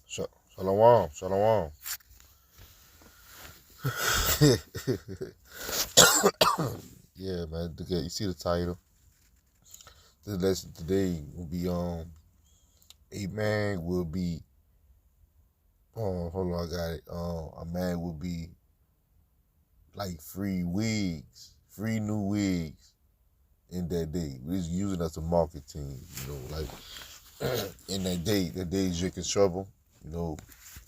Shalom, shalom. Yeah, man. You see the title. The lesson today will be a man will be hold on, I got it. A man will be like free wigs, free new wigs in that day. We're just using it as a marketing, like in that day drinking trouble,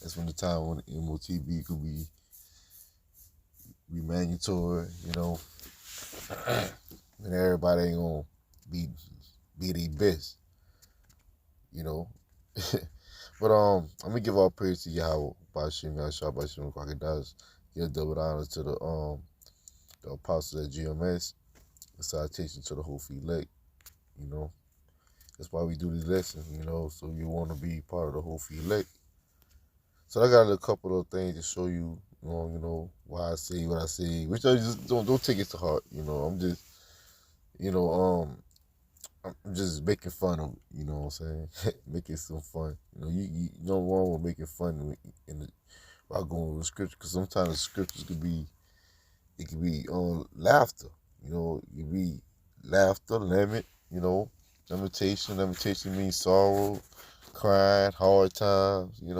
that's when the time when MOTB could be mandatory, and everybody ain't gonna be their best, But I'm gonna give all praise to Yahweh, Bashim Yahshua, Bashim Crocodiles. Give double honor to the apostles at GMS. A citation to the whole elect, That's why we do these lessons, so you want to be part of the whole elect. So I got a couple of things to show you, why I say what I say, which I just don't take it to heart, I'm just, I'm just making fun of it, you know what I'm saying? Making some fun. You no wrong with making fun while going with the scripture, because sometimes the scriptures could be laughter, it could be laughter, lamentation. Lamentation means sorrow, crying, hard times, it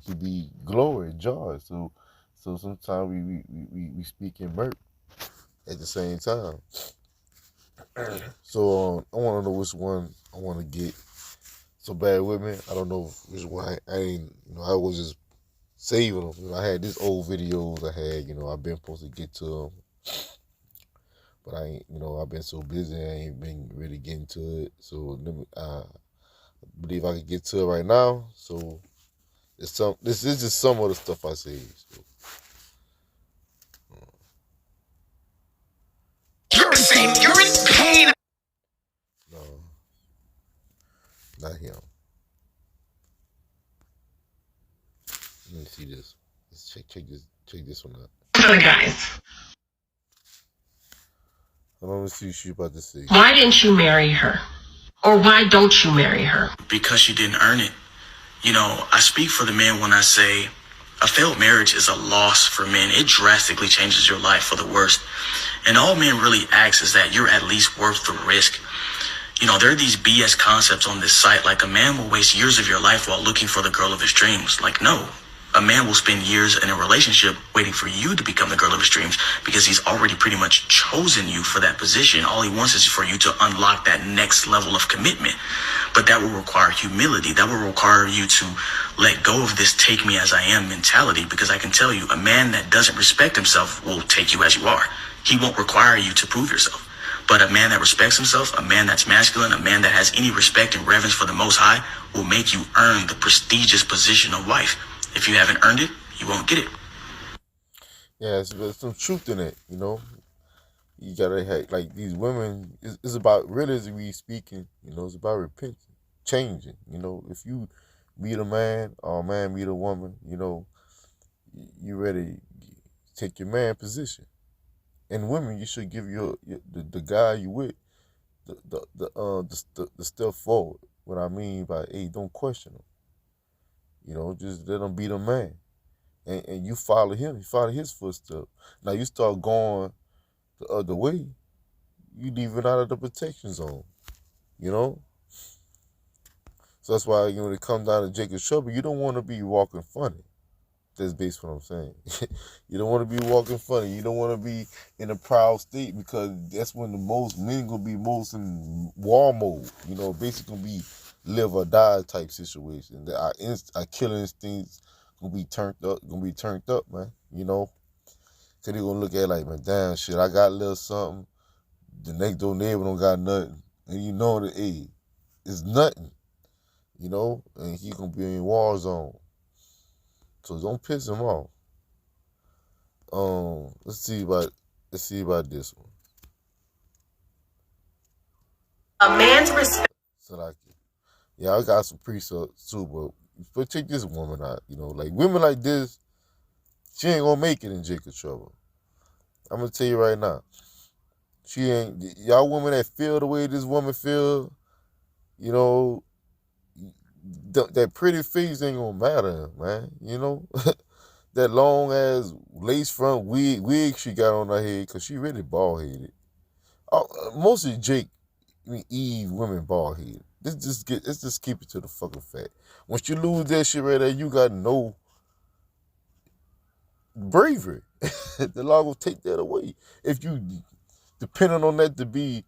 could be glory, joy. So sometimes we speak in mirth at the same time. So I want to know which one I want to get. So bear with me. I don't know which one. I ain't. I was just saving them. I had these old videos I had. I've been supposed to get to them, but I ain't. I've been so busy. I ain't been really getting to it. So let me. I believe I can get to it right now. So This is just some of the stuff I say. So. You're saying you're in pain. No, not him. Let me see this. Let's check this one out. Other guys. I don't see what she's about to say. Why didn't you marry her? Or why don't you marry her? Because you didn't earn it. I speak for the men when I say a failed marriage is a loss for men. It drastically changes your life for the worst. And all men really ask is that you're at least worth the risk. There are these BS concepts on this site, like a man will waste years of your life while looking for the girl of his dreams. Like, no. A man will spend years in a relationship waiting for you to become the girl of his dreams because he's already pretty much chosen you for that position. All he wants is for you to unlock that next level of commitment. But that will require humility. That will require you to let go of this take me as I am mentality, because I can tell you, a man that doesn't respect himself will take you as you are. He won't require you to prove yourself. But a man that respects himself, a man that's masculine, a man that has any respect and reverence for the Most High will make you earn the prestigious position of wife. If you haven't earned it, you won't get it. Yeah, there's some truth in it, You gotta have, like, these women, it's about, realistically speaking, it's about repenting, changing, If you meet a man or a man meet a woman, you ready to take your man position. And women, you should give the guy you with the step forward. What I mean by, hey, don't question him. Just let him be the man. And you follow him, you follow his footsteps. Now you start going the other way, you leaving out of the protection zone. So that's why when it comes down to Jacob's trouble, you don't want to be walking funny. That's basically what I'm saying. You don't want to be walking funny. You don't want to be in a proud state, because that's when the most men gonna be most in war mode. Basically gonna be live or die type situation. Our killing instincts gonna be turned up, man. So they gonna look at it like, man, damn shit, I got a little something. The next door neighbor don't got nothing, and that, hey, it's nothing. And he gonna be in war zone. So don't piss him off. Let's see about this one. A man's respect. So like, yeah, I got some precepts too, but check this woman out. Like women like this, she ain't gonna make it in Jacob's trouble. I'm gonna tell you right now. She ain't y'all women that feel the way this woman feel. You know, that pretty face ain't gonna matter, man. You know, that long ass lace front wig she got on her head, cause she really bald headed. Most of Jake, Eve women bald headed. Let's just keep it to the fucking fact. Once you lose that shit right there, you got no bravery. The law will take that away. If you depending on that to be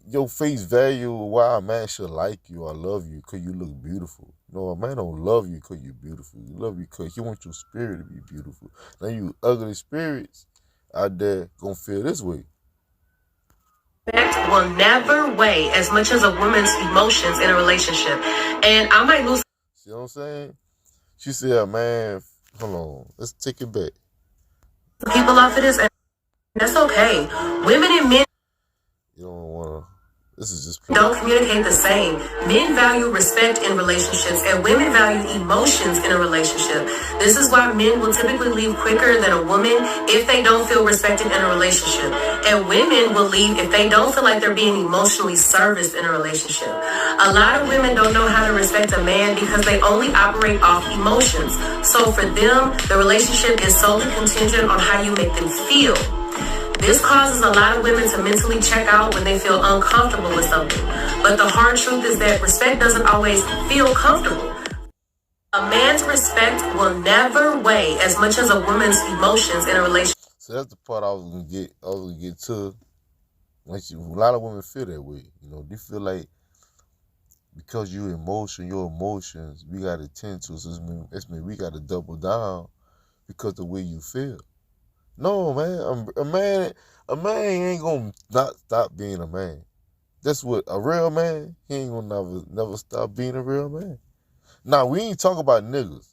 your face value, why a man should like you or love you because you look beautiful. No, a man don't love you because you're beautiful. You love you because he wants your spirit to be beautiful. Now you ugly spirits out there gonna feel this way. Respect will never weigh as much as a woman's emotions in a relationship. And I might lose. See what I'm saying? She said, man, hold on, let's take it back. People off of this, and that's okay. Women and men You don't wanna. This is just don't communicate the same. Men value respect in relationships, and women value emotions in a relationship. This is why men will typically leave quicker than a woman if they don't feel respected in a relationship. And women will leave if they don't feel like they're being emotionally serviced in a relationship. A lot of women don't know how to respect a man because they only operate off emotions. So for them, the relationship is solely contingent on how you make them feel. This causes a lot of women to mentally check out when they feel uncomfortable with something. But the hard truth is that respect doesn't always feel comfortable. A man's respect will never weigh as much as a woman's emotions in a relationship. So that's the part I was gonna get to. Like a lot of women feel that way. You know, they feel like because your emotions, we gotta tend to. So it's mean we gotta double down because the way you feel. No, man. A man ain't gonna not stop being a man. That's what a real man. He ain't gonna never stop being a real man. Now we ain't talk about niggas.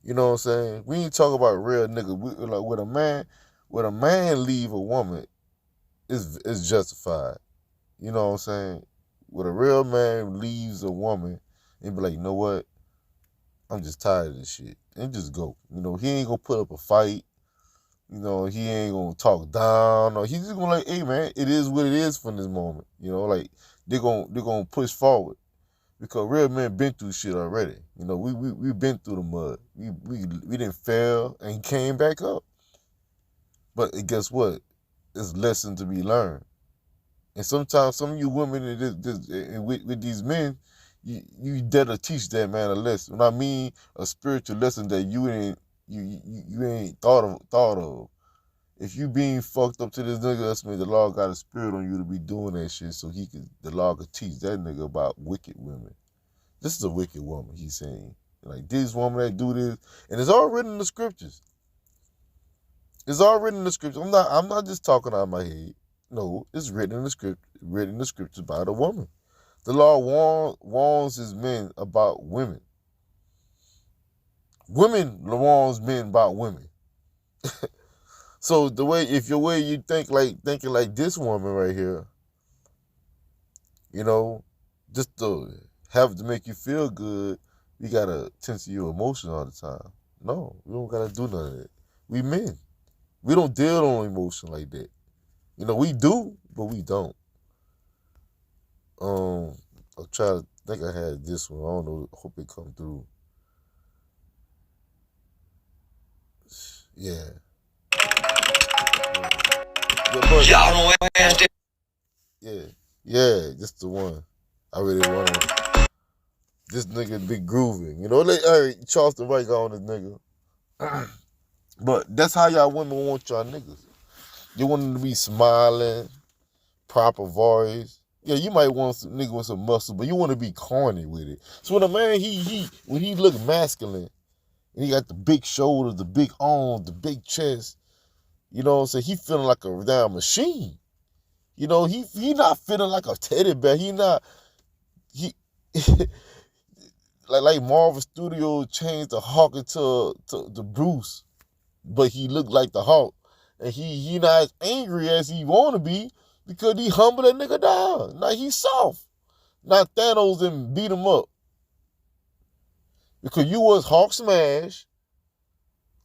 You know what I'm saying? We ain't talk about real niggas. Like when a man leave a woman, is justified. You know what I'm saying? When a real man leaves a woman and be like, you know what? I'm just tired of this shit. And just go. You know, he ain't gonna put up a fight. You know, he ain't gonna talk down. Or he's just gonna like, hey man, it is what it is from this moment. You know, like they're gonna push forward. Because real men been through shit already. You know, we been through the mud. We didn't fail and came back up. But guess what? It's lesson to be learned. And sometimes some of you women with these men, you dare to teach that man a lesson. When I mean a spiritual lesson that you ain't thought of. If you being fucked up to this nigga, that's mean the Lord got a spirit on you to be doing that shit, so the Lord could teach that nigga about wicked women. This is a wicked woman, he's saying. Like this woman that do this, and it's all written in the scriptures. It's all written in the scriptures. I'm not just talking out of my head. No, it's written in the scriptures by the woman. The Lord warns his men about women. Women warns men about women. So if you thinking like this woman right here, you know, just to have to make you feel good, you gotta tend to your emotions all the time. No, we don't gotta do none of that. We men. We don't deal on emotion like that. You know, we do, but we don't. I'll try to think I had this one. I don't know. Hope it come through. Yeah. Y'all know what? Yeah, just the one. I really want to. This nigga be grooving. You know, Charleston White got on this nigga. But that's how y'all women want y'all niggas. You want them to be smiling, proper voice. Yeah, you might want some nigga with some muscle, but you want to be corny with it. So when a man, when he look masculine, and he got the big shoulders, the big arms, the big chest, you know what I'm saying? He feeling like a damn machine. You know, he not feeling like a teddy bear. He like Marvel Studios changed the Hulk into Bruce, but he looked like the Hulk. And he not as angry as he want to be because he humbled that nigga down. Now he's soft. Not Thanos and beat him up. Because you was Hulk smash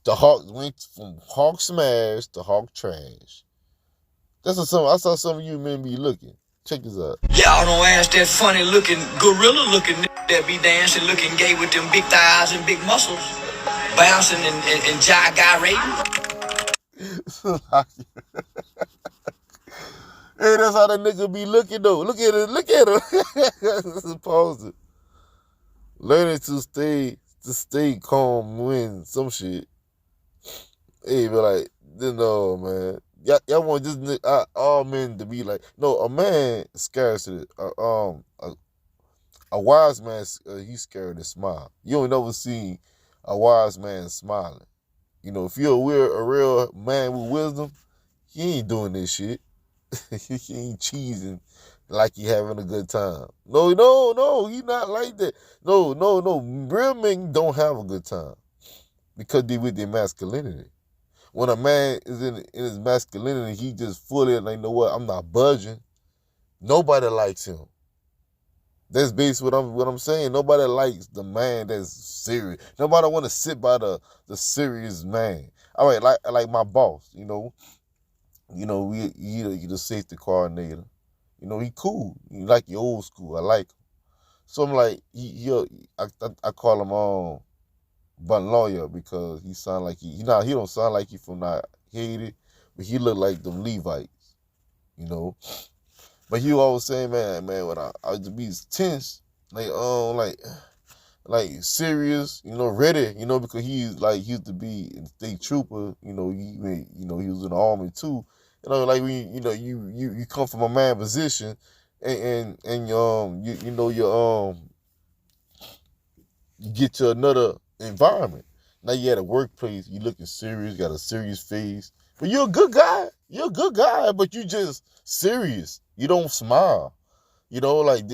The Hawk went from Hawk smash to Hawk trash. That's what I saw some of you men be looking. Check this out. Y'all don't ask that funny looking, gorilla looking that be dancing, looking gay with them big thighs and big muscles, bouncing and gyrating. Hey, that's how that nigga be looking though. Look at it. Look at him. Pause it. Learning to stay calm when some shit. Hey, but like, no, man. Y'all want this all men to be like, no, a man is scared to a wise man, he's scared to smile. You don't never see a wise man smiling. You know, if you're a real man with wisdom, he ain't doing this shit. He ain't cheesing like he having a good time. No, he not like that. No. Real men don't have a good time because they with their masculinity. When a man is in his masculinity, he just fully like, you know what, I'm not budging. Nobody likes him. That's basically what I'm saying. Nobody likes the man that's serious. Nobody want to sit by the serious man. All right, like my boss, he the safety coordinator. You know, he cool. He like your old school. I like him. So I'm like, I call him but lawyer because he sound like he don't sound like he from not Haiti, but he look like them Levites, you know. But he always saying, man, when I used to be tense, like serious, ready, because he used to be a state trooper, he was in the army too, like when you come from a man position, and you get to another environment. Now you at a workplace, you looking serious, got a serious face, but you're a good guy. You're a good guy, but you just serious. You don't smile. Like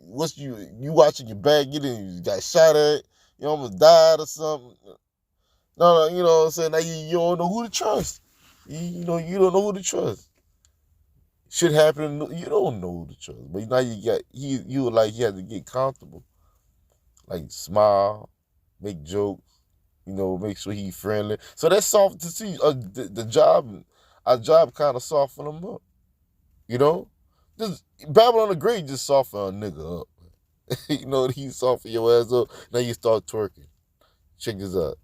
what's you watching your back, you got shot at, you almost died or something. No, you know what I'm saying? Now you don't know who to trust. You don't know who to trust. Shit happen, you don't know who to trust. But now you have to get comfortable. Like smile, make jokes, make sure he friendly. So that's soft to see. Our job kind of soften them up. Just Babylon the Great just soften a nigga up. He soften your ass up. Now you start twerking. Check this out.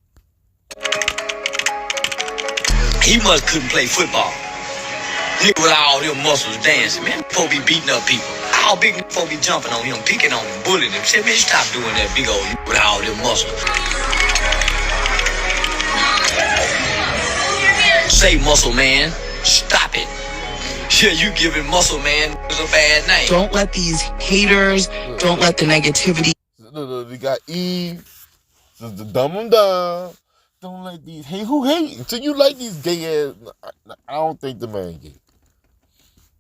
He must couldn't play football. Nigga with all them muscles dancing, man. Folk be beating up people. All big folk be jumping on him, picking on him, bullying him. Say, man, stop doing that big old with all them muscles. Say, muscle man, stop it. Yeah, you giving muscle man is a bad name. Don't let these haters, don't let the negativity. We got Eve, the dumb them down. Don't let these who hate until you like these gay ass. I don't think the man gay,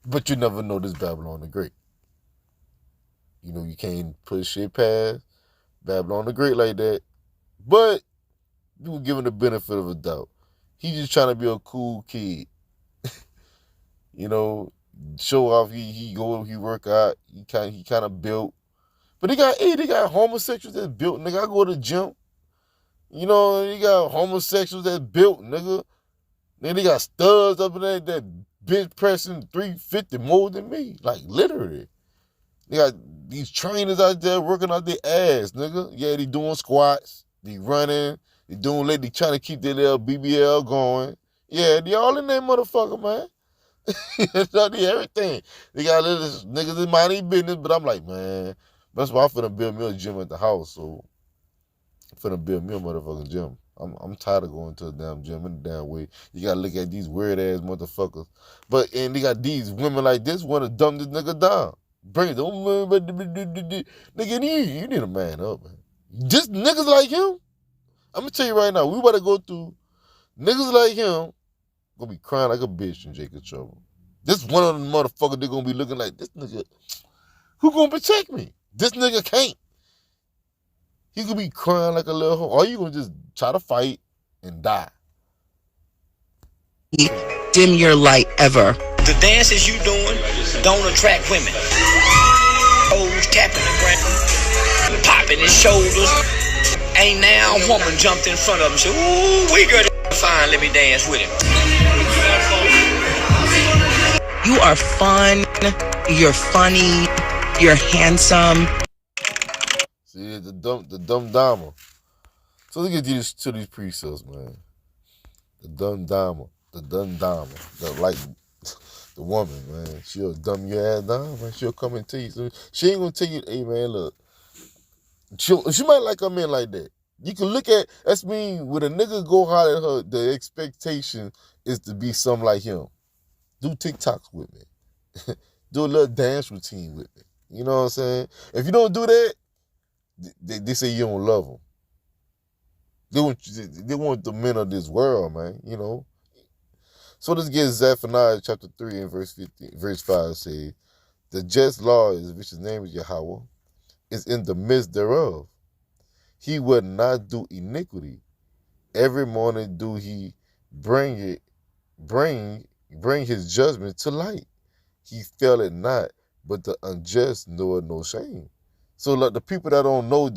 but you never know this Babylon the Great. You can't push shit past Babylon the Great like that. But you were given the benefit of a doubt. He just trying to be a cool kid. Show off. He work out. He kind of built. But they got homosexuals that's built. Nigga, I go to the gym. You got homosexuals that's built, nigga. Then they got studs up in there that bench pressing 350 more than me. Like, literally. They got these trainers out there working out their ass, nigga. Yeah, they doing squats. They running. They trying to keep their little BBL going. Yeah, they all in that motherfucker, man. They everything. They got little niggas in mind their business, but I'm like, man, that's why I'm finna build me a gym at the house, so I'm finna build me a motherfucking gym. I'm tired of going to a damn gym in the damn way. You gotta look at these weird ass motherfuckers. And they got these women like this want to dumb this nigga down. Bring it on, nigga, you need a man up, man. Just niggas like him, I'm gonna tell you right now, we about to go through niggas like him, gonna be crying like a bitch in Jacob Trouble. This one of the motherfuckers, they gonna be looking like, this nigga, who gonna protect me? This nigga can't. He could be crying like a little hoe, or you gonna just try to fight and die. Dim your light ever. The dances you doing don't attract women. Toes tapping the ground, popping his shoulders. Ain't now a woman jumped in front of him and said, ooh, we got it. fine, let me dance with him. You are fun. You're funny. You're handsome. See, the dumb dama. So let's get to these precepts, man. The dumb dama. The woman, man. She'll dumb your ass down, man. She'll come and tell you. So she ain't gonna tell you, hey, man, look. She might like a man like that. You can look at, that's mean, when a nigga go hard at her, the expectation is to be something like him. Do TikToks with me. Do a little dance routine with me. You know what I'm saying? If you don't do that, they say you don't love them. They want the men of this world, man, you know. So let's get Zephaniah chapter 3 and verse 5 say, the just law is, which his name is Yahweh, is in the midst thereof. He will not do iniquity. Every morning do he bring his judgment to light. He fail it not, but the unjust know no shame. So like the people that don't know,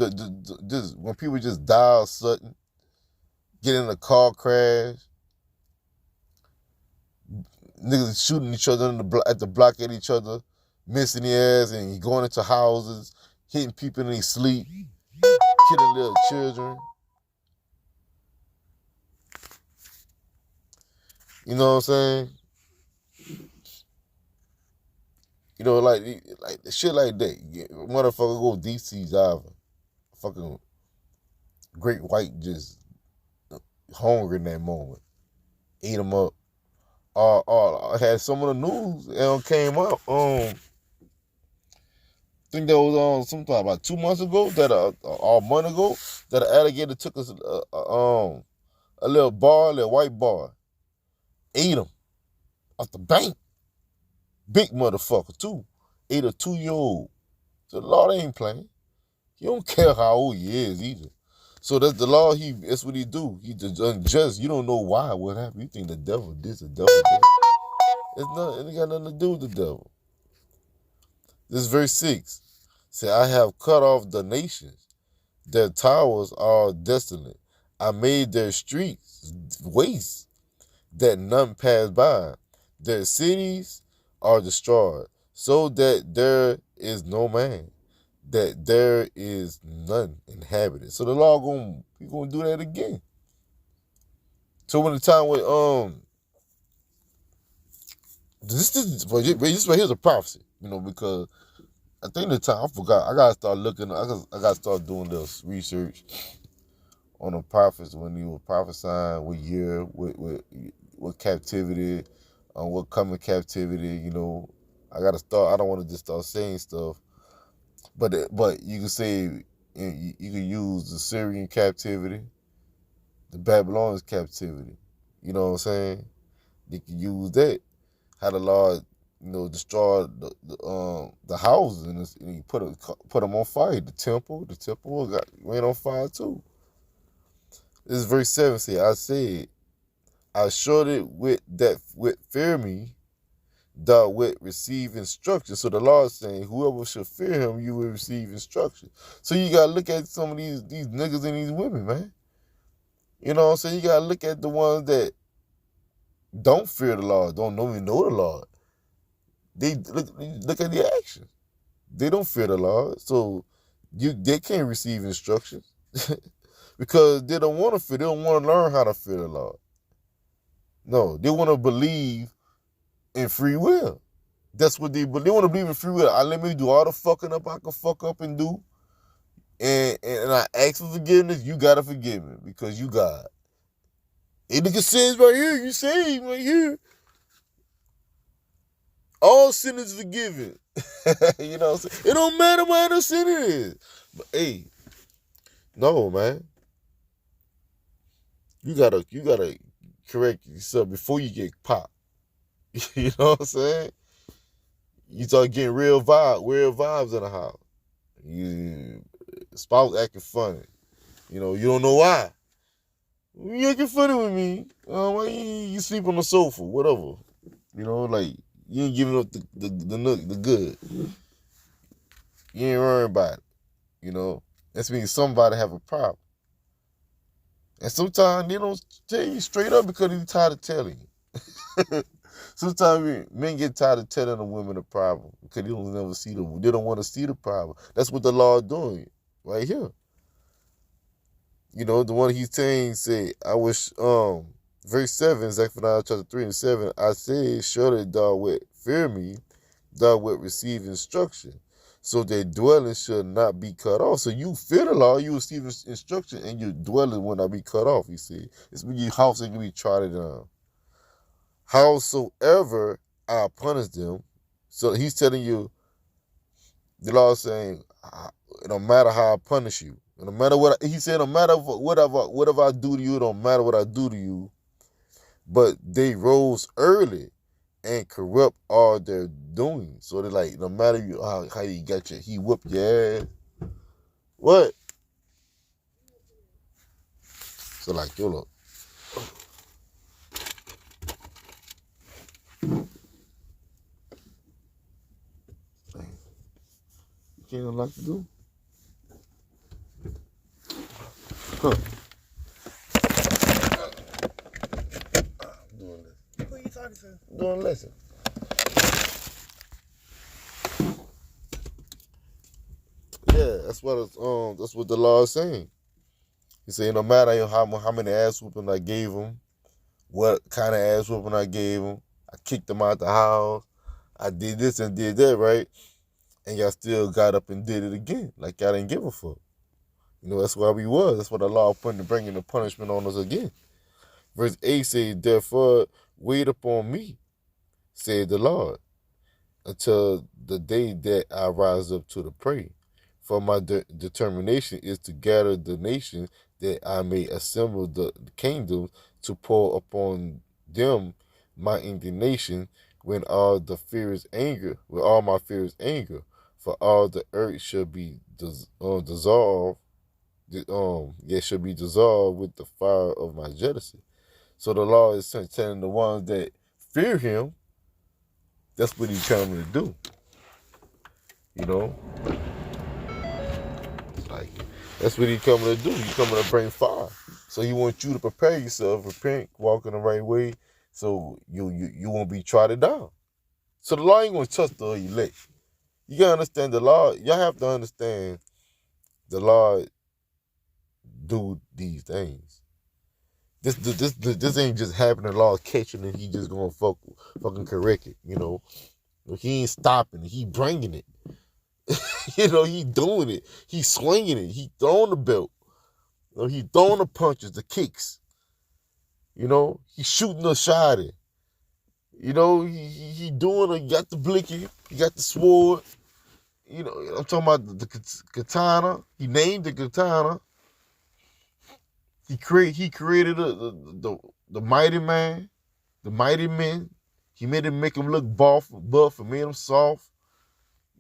just when people just die sudden, get in a car crash, niggas shooting each other at the block at each other, missing their ass, and going into houses, hitting people in their sleep, killing little children. You know what I'm saying? You know, like shit like that. Motherfucker go DC driving. Fucking great white just hungry in that moment. Eat them up. I had some of the news came up. I think that was sometime about 2 months ago, or a month ago, that an alligator took us a little white bar, ate him off the bank. Big motherfucker too. Ate a 2-year-old. So the law ain't playing. He don't care how old he is either. So that's the law. That's what he do. He just unjust. You don't know why. What happened? You think the devil this, the devil that. It ain't got nothing to do with the devil. This verse 6 say, I have cut off the nations. Their towers are desolate. I made their streets waste, that none pass by. Their cities are destroyed, so that there is no man, that there is none inhabited. So the law gonna do that again. So when the time with this right here's a prophecy, you know, because I think the time I forgot. I gotta start looking. I gotta start doing this research on the prophets when he was prophesying, what year, what captivity, what coming captivity. You know, I gotta start. I don't want to just start saying stuff, but you can say you can use the Syrian captivity, the Babylonian captivity. You know what I'm saying? You can use that. How the Lord, you know, destroyed the houses and he put them on fire. The temple went on fire too. This is verse 7 say, I said, I surely with fear me, thou wilt receive instruction. So the Lord is saying, whoever shall fear him, you will receive instruction. So you gotta look at some of these niggas and these women, man. You know what I'm saying? You gotta look at the ones that don't fear the Lord, don't even know the Lord. They look at the actions. They don't fear the Lord, so they can't receive instructions because they don't want to fear. They don't want to learn how to fear the Lord. No, they want to believe in free will. That's what they want to believe in free will. Let me do all the fucking up I can fuck up and do, and I ask for forgiveness. You gotta forgive me because you God. It nigga says right here, you saved right here. All sin is forgiven. You know what I'm saying? It don't matter what the sin it is. But hey, no, man. You gotta correct yourself before you get popped. You know what I'm saying? You start getting real vibes in the house. You spouse acting funny. You know, you don't know why. You acting funny with me. Why you sleep on the sofa, whatever. You know, like you ain't giving up the good. You ain't worrying about it. You know, that means somebody have a problem. And sometimes they don't tell you straight up because they're tired of telling you. Sometimes men get tired of telling the women the problem because they don't never see them. They don't want to see the problem. That's what the law doing right here. You know, the one he's saying, say, I wish, verse 7, Zephaniah chapter 3 and 7, I say, surely thou wilt fear me, thou wilt receive instruction, so that dwelling shall not be cut off. So you fear the law, you receive instruction, and your dwelling will not be cut off, you see. It's when your house ain't going to be trodden down. Howsoever I punish them, so he's telling you, the law is saying, no matter how I punish you, no matter what, he said, no matter whatever I do to you, it don't matter what I do to you, but they rose early and corrupt all their doing. So they're like, no matter how you got he whooped your ass. What? So like, yo, look. You can't unlock the door? Huh. I'm doing this. Who are you talking to? I'm doing a lesson. Yeah, that's what the law is saying. He said, no matter how many ass whooping I gave him, what kind of ass whooping I gave him, I kicked him out the house, I did this and did that, right? And y'all still got up and did it again, like y'all didn't give a fuck. You know, that's why we was. That's what the law putting bringing the punishment on us again. Verse 8 says, therefore, wait upon me, said the Lord, until the day that I rise up to the prey. For my determination is to gather the nations, that I may assemble the kingdoms, to pour upon them my indignation when all my fear is anger, for all the earth shall be dissolved. Should be dissolved with the fire of my jealousy. So the law is telling the ones that fear him, that's what he's coming to do. You know? Like, that's what he's coming to do. He's coming to bring fire. So he wants you to prepare yourself, repent, walk in the right way, so you won't be trodden down. So the law ain't going to touch the elect. You got to understand the law. Y'all have to understand the law do these things. This ain't just happening. The law catching and he just gonna fucking correct it. You know, he ain't stopping it. He bringing it. You know, he doing it. He swinging it. He throwing the belt. You know, he throwing the punches, the kicks. You know, he shooting the shot at. You know, he doing it. He got the blicky. He got the sword. You know, I'm talking about the katana. He named the katana. He created the mighty man, the mighty men. He made him make him look buff and made him soft.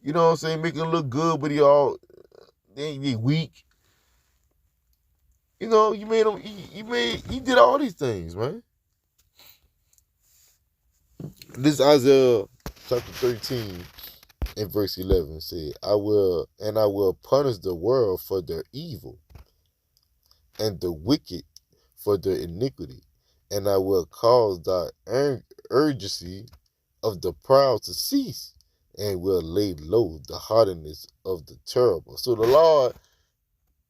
You know what I'm saying? Make him look good, but they weak. You know, he made him. He did all these things, man. This Isaiah chapter 13 and verse 11 say, I will punish the world for their evil, and the wicked for their iniquity, and I will cause the urgency of the proud to cease, and will lay low the hardness of the terrible. So the Lord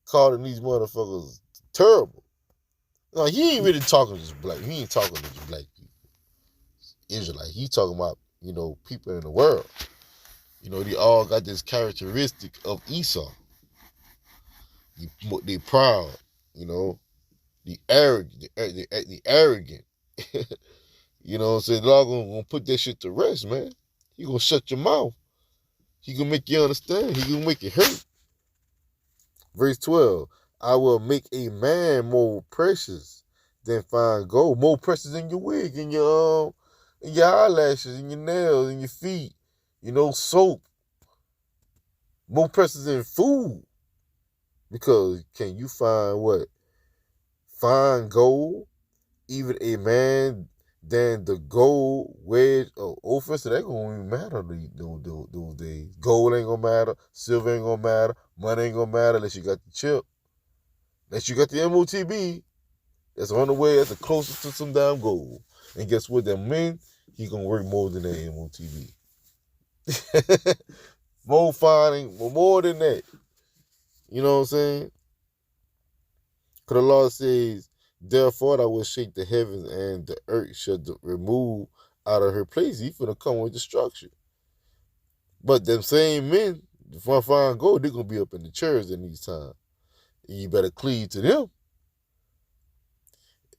calling these motherfuckers terrible. No, he ain't really talking to just black. He ain't talking to just black people, Israelite. He talking about, you know, people in the world. You know, they all got this characteristic of Esau. They proud. You know, the arrogant. You know what I'm saying? The Lord gonna put that shit to rest, man. He gonna shut your mouth. He gonna make you understand. He gonna make it hurt. Verse 12, I will make a man more precious than fine gold. More precious than your wig, and your eyelashes, and your nails, and your feet. You know, soap. More precious than food. Because can you find what? Fine gold, even a man than the gold wedge of Ophir. So that gonna even matter those days. Gold ain't gonna matter, silver ain't gonna matter, money ain't gonna matter unless you got the chip. Unless you got the MOTB. That's the only way. That's the closest to some damn goal. And guess what? That men, he gonna work more than that MOTV. More finding, more than that. You know what I'm saying? Because the Lord says, therefore I will shake the heavens and the earth shall remove out of her place. He finna come with destruction. But them same men, if I find gold, they're gonna be up in the church in these times. And you better cleave to them.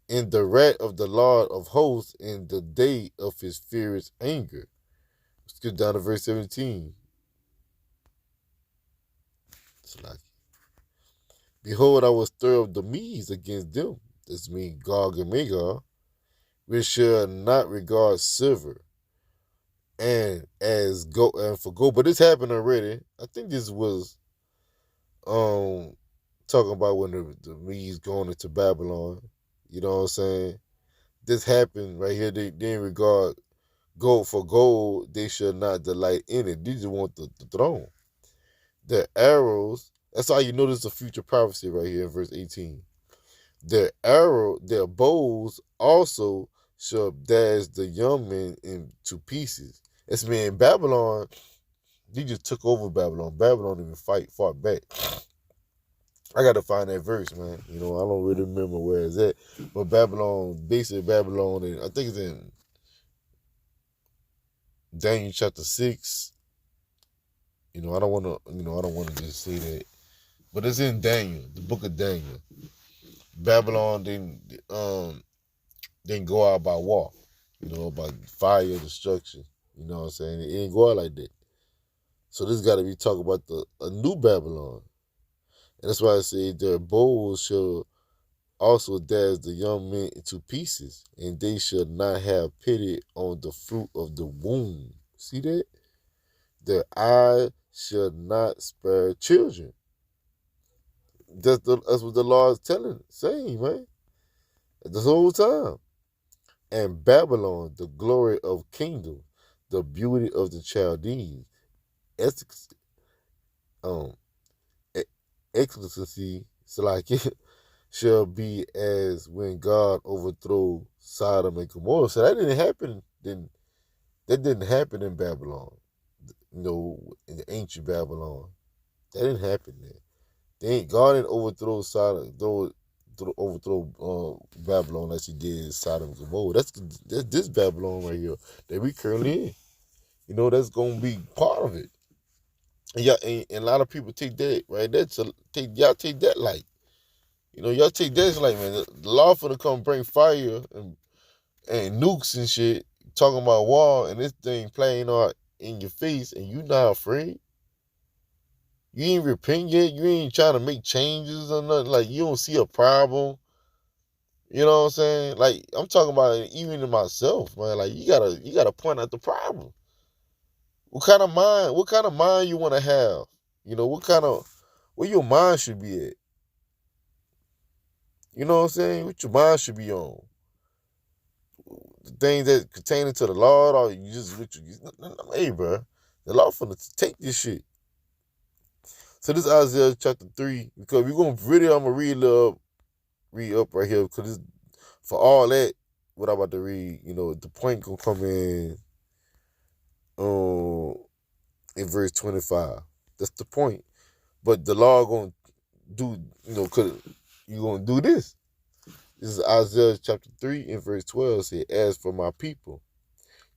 In the wrath of the Lord of hosts, in the day of his furious anger. Let's get down to verse 17. Behold, I will stir up the Medes against them. This means Gog and Magog, which shall not regard silver and as go and for gold. But this happened already. I think this was talking about when the Medes going into Babylon. You know what I'm saying? This happened right here. They didn't regard gold for gold. They shall not delight in it. They just want the throne. Their arrows. That's how you know this is a future prophecy right here in verse 18. Their bows also shall dash the young men into pieces. That's mean Babylon, they just took over Babylon. Babylon didn't even fought back. I got to find that verse, man. You know, I don't really remember where it's at. But Babylon, basically Babylon, and I think it's in Daniel chapter 6. You know, I don't want to just say that. But it's in Daniel, the book of Daniel. Babylon didn't go out by war, you know, by fire, destruction. You know what I'm saying? It didn't go out like that. So this got to be talking about a new Babylon. And that's why I say their bows shall also dash the young men into pieces, and they shall not have pity on the fruit of the womb. See that? Their eye shall not spare children. That's what the Lord is saying, man. This whole time. And Babylon, the glory of kingdom, the beauty of the Chaldeans, excellency, shall be as when God overthrew Sodom and Gomorrah. So that didn't happen. That didn't happen in Babylon. You know, in the ancient Babylon. That didn't happen there. God didn't overthrow Sodom, overthrow Babylon as he did Sodom and Gomorrah. That's this Babylon right here that we currently in. You know, that's gonna be part of it. And a lot of people take that right there. Y'all take that light. You know, y'all take that as like, man, the law for to come bring fire and nukes and shit, talking about war, and this thing playing out in your face, and you not afraid. You ain't repent yet. You ain't trying to make changes or nothing. Like, you don't see a problem. You know what I'm saying? Like, I'm talking about it even in myself, man. Like, you gotta point out the problem. What kind of mind you want to have? You know, where your mind should be at? You know what I'm saying? What your mind should be on? The things that pertain to the Lord, or you just, hey, bro, the Lord finna take this shit. So this is Isaiah chapter 3, because I'm gonna read up right here, because for all that, what I'm about to read, you know, the point gonna come in verse 25. That's the point. But the law gonna do, you know, cause you gonna do this. This is Isaiah chapter 3 and verse 12. Say, as for my people,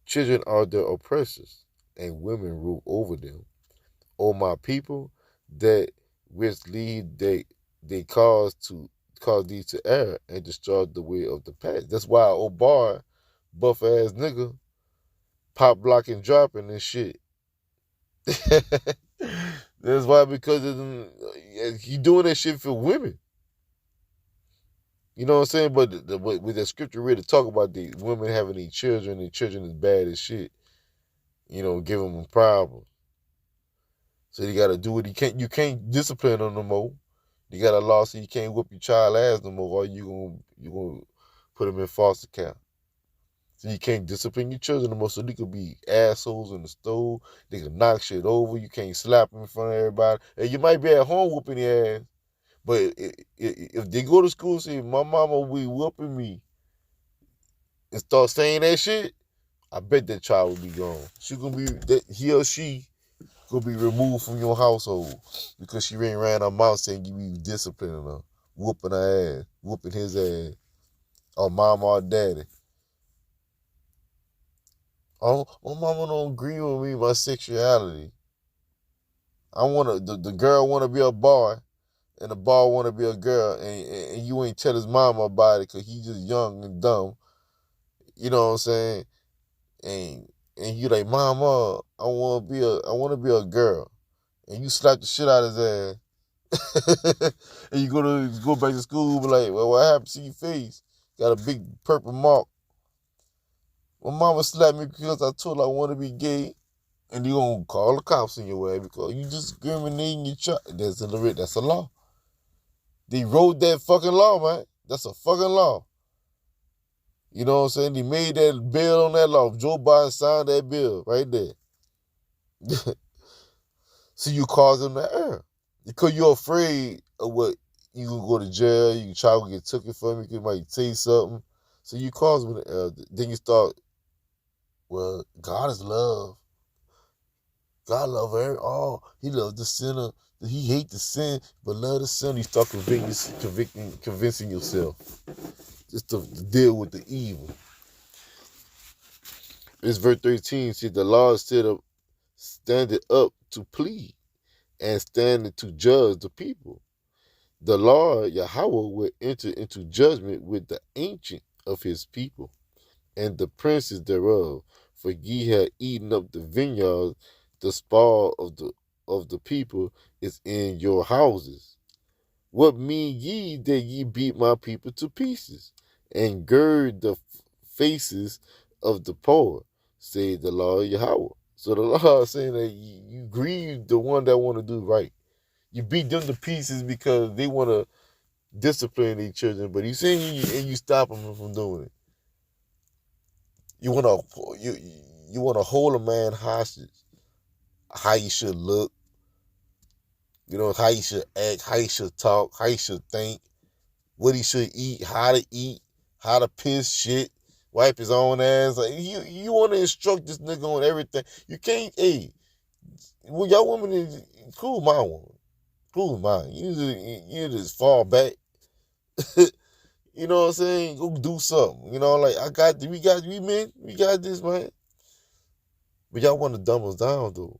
children are their oppressors, and women rule over them. O my people, that which lead they cause thee to err and destroy the way of the path. That's why old bar, buff ass nigga, pop blocking, dropping and shit. That's why, because he doing that shit for women. You know what I'm saying? But with the scripture read to talk about the women having these children, and children is bad as shit. You know, give them a problem. So you gotta do what you can't discipline them no more. You got a law, so you can't whoop your child ass no more, or you gonna put them in foster care. So you can't discipline your children no more, so they could be assholes in the stove. They could knock shit over. You can't slap them in front of everybody. And you might be at home whooping your ass, But if they go to school and say, my mama will be whooping me, and start saying that shit, I bet that child will be gone. He or she gonna be removed from your household because she ran around her mouth saying you be disciplining her, whooping her ass, whooping his ass, or mama or daddy. Oh, my mama don't agree with me, my sexuality. The girl wanna be a boy, and the boy wanna be a girl, and you ain't tell his mama about it because he just young and dumb. You know what I'm saying? And you like, mama, I wanna be a girl. And you slap the shit out of his ass. And you go back to school, be like, well, what happened to your face? Got a big purple mark. Well, mama slapped me because I told her I want to be gay. And you gonna call the cops on your ass because you discriminating your child. That's a law. They wrote that fucking law, man. That's a fucking law. You know what I'm saying? They made that bill on that law. Joe Biden signed that bill right there. So you cause them to err. Because you're afraid of what you can go to jail, your child will get taken from you, might say something. So you cause them to err. Then you start, well, God is love. God love her. Oh, he loves the sinner. He hate the sin, but love the sinner. You start convincing yourself just to deal with the evil. This verse 13 says the law standing up to plead and standing to judge the people. The Lord Yahweh will enter into judgment with the ancient of his people and the princes thereof, for ye have eaten up the vineyards, the spoil of the people is in your houses. What mean ye that ye beat my people to pieces, and gird the faces of the poor, say the Lord Yahweh. So the Lord is saying that you grieve the one that want to do right. You beat them to pieces because they want to discipline their children, but he's saying you stop them from doing it. You want to hold a man hostage. How he should look, how he should act, how he should talk, how he should think, what he should eat, how to piss shit, wipe his own ass. Like, you want to instruct this nigga on everything. You can't, well, y'all woman is cool, my woman. Cool, mine. You just fall back. You know what I'm saying? Go do something. We men, we got this, man. But y'all want to dumb us down, though.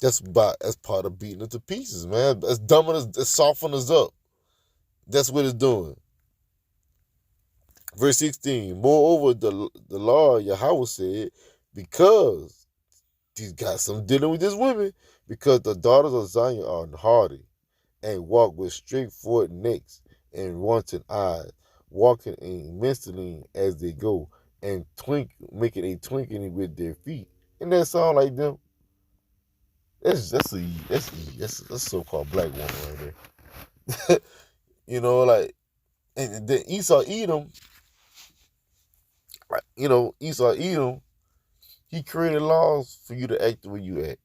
That's part of beating it to pieces, man. That's softening us up. That's what it's doing. Verse 16. Moreover, the Lord Yahweh said, because these guys some dealing with these women, because the daughters of Zion are hardy and walk with straightforward necks and wanton eyes, walking immensely as they go, and making a twinkling with their feet. And that sound like them? That's a so-called black woman right there. And then Esau Edom, Esau Edom, he created laws for you to act the way you act.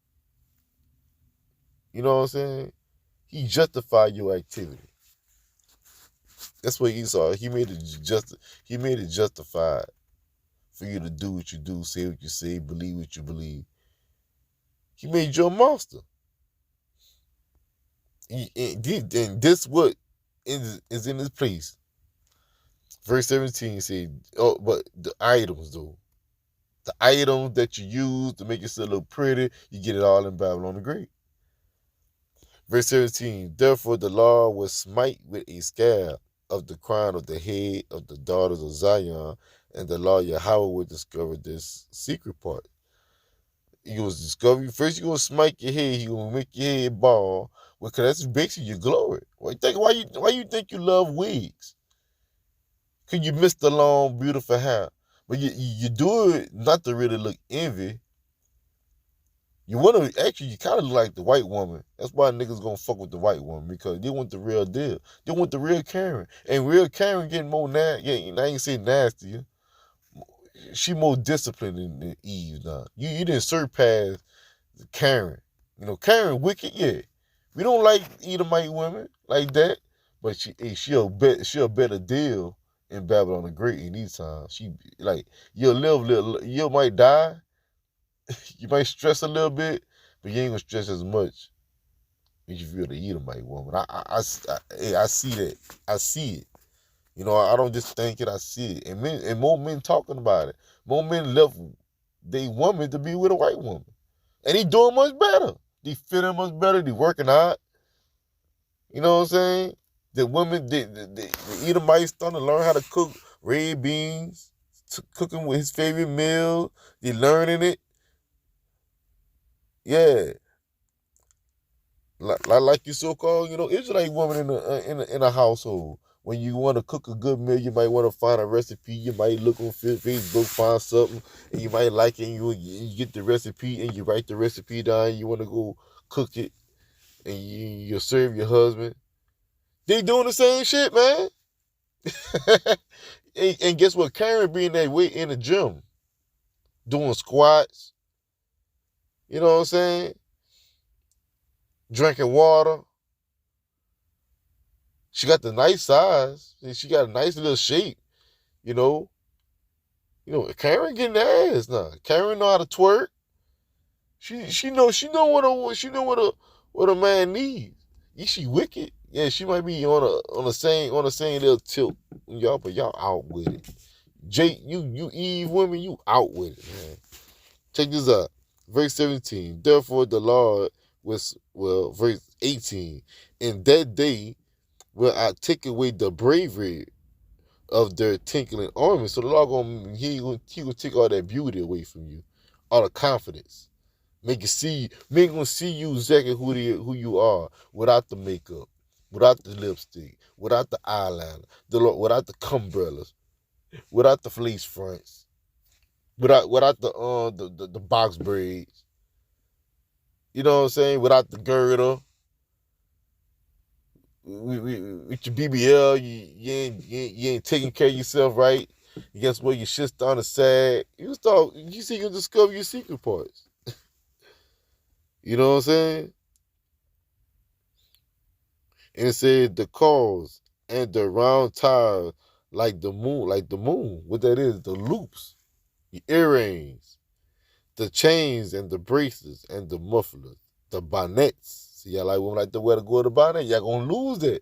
You know what I'm saying? He justified your activity. That's what Esau, he made it justified for you to do what you do, say what you say, believe what you believe. He made you a monster. And this what is in his place. Verse 17 says, but the items though. The items that you use to make yourself look pretty, you get it all in Babylon the Great. Verse 17, therefore the Lord will smite with a scab of the crown of the head of the daughters of Zion, and the Lord Yahweh will discover this secret part. He was discover first. You gonna smite your head. He gonna make your head bald. Well, cause that's basically your glory. Why you think you love wigs? Cause you miss the long, beautiful hair. But you do it not to really look envy. You kind of look like the white woman. That's why niggas gonna fuck with the white woman, because they want the real deal. They want the real Karen, and real Karen getting more nasty. Yeah, I ain't say nastier. She more disciplined than Eve now. You didn't surpass Karen. You know, Karen wicked, yeah. We don't like Edomite women like that, but she'll a better deal in Babylon the Great anytime. She like you might die, you might stress a little bit, but you ain't gonna stress as much as you feel the Edomite woman. I see that. I see it. You know, I don't just think it, I see it. And more men talking about it. More men left they woman to be with a white woman. And he doing much better. They feeling much better. They working out. You know what I'm saying? The women, the Edomites starting to learn how to cook red beans, cooking with his favorite meal. They learning it. Yeah. Like you so-called, you know, Israelite woman in a household. When you want to cook a good meal, you might want to find a recipe. You might look on Facebook, find something, and you might like it, and you get the recipe, and you write the recipe down. You want to go cook it, and you serve your husband. They doing the same shit, man. and guess what? Karen being that way in the gym, doing squats. You know what I'm saying? Drinking water. She got the nice size. She got a nice little shape. You know, Karen getting ass now. Karen know how to twerk. She know what a man needs. Yeah, she wicked. Yeah, she might be on the same little tilt. But y'all out with it. Jake, you Eve women, you out with it, man. Check this out. Verse 17. Therefore the Lord verse 18. In that day will I take away the bravery of their tinkling armies. So the Lord he gonna take all that beauty away from you, all the confidence. Make gonna see you exactly who you are without the makeup, without the lipstick, without the eyeliner, without the umbrellas, without the fleece fronts, without the box braids. You know what I'm saying? Without the girdle. With your BBL, you ain't taking care of yourself right. Guess what? Your shit's starting to sag. You can discover your secret parts. You know what I'm saying? And it said the cause and the round tire like the moon. What that is, the loops, the earrings, the chains and the bracelets and the mufflers, the bonnets. See, y'all like women like to wear the bonnet, y'all gonna lose that.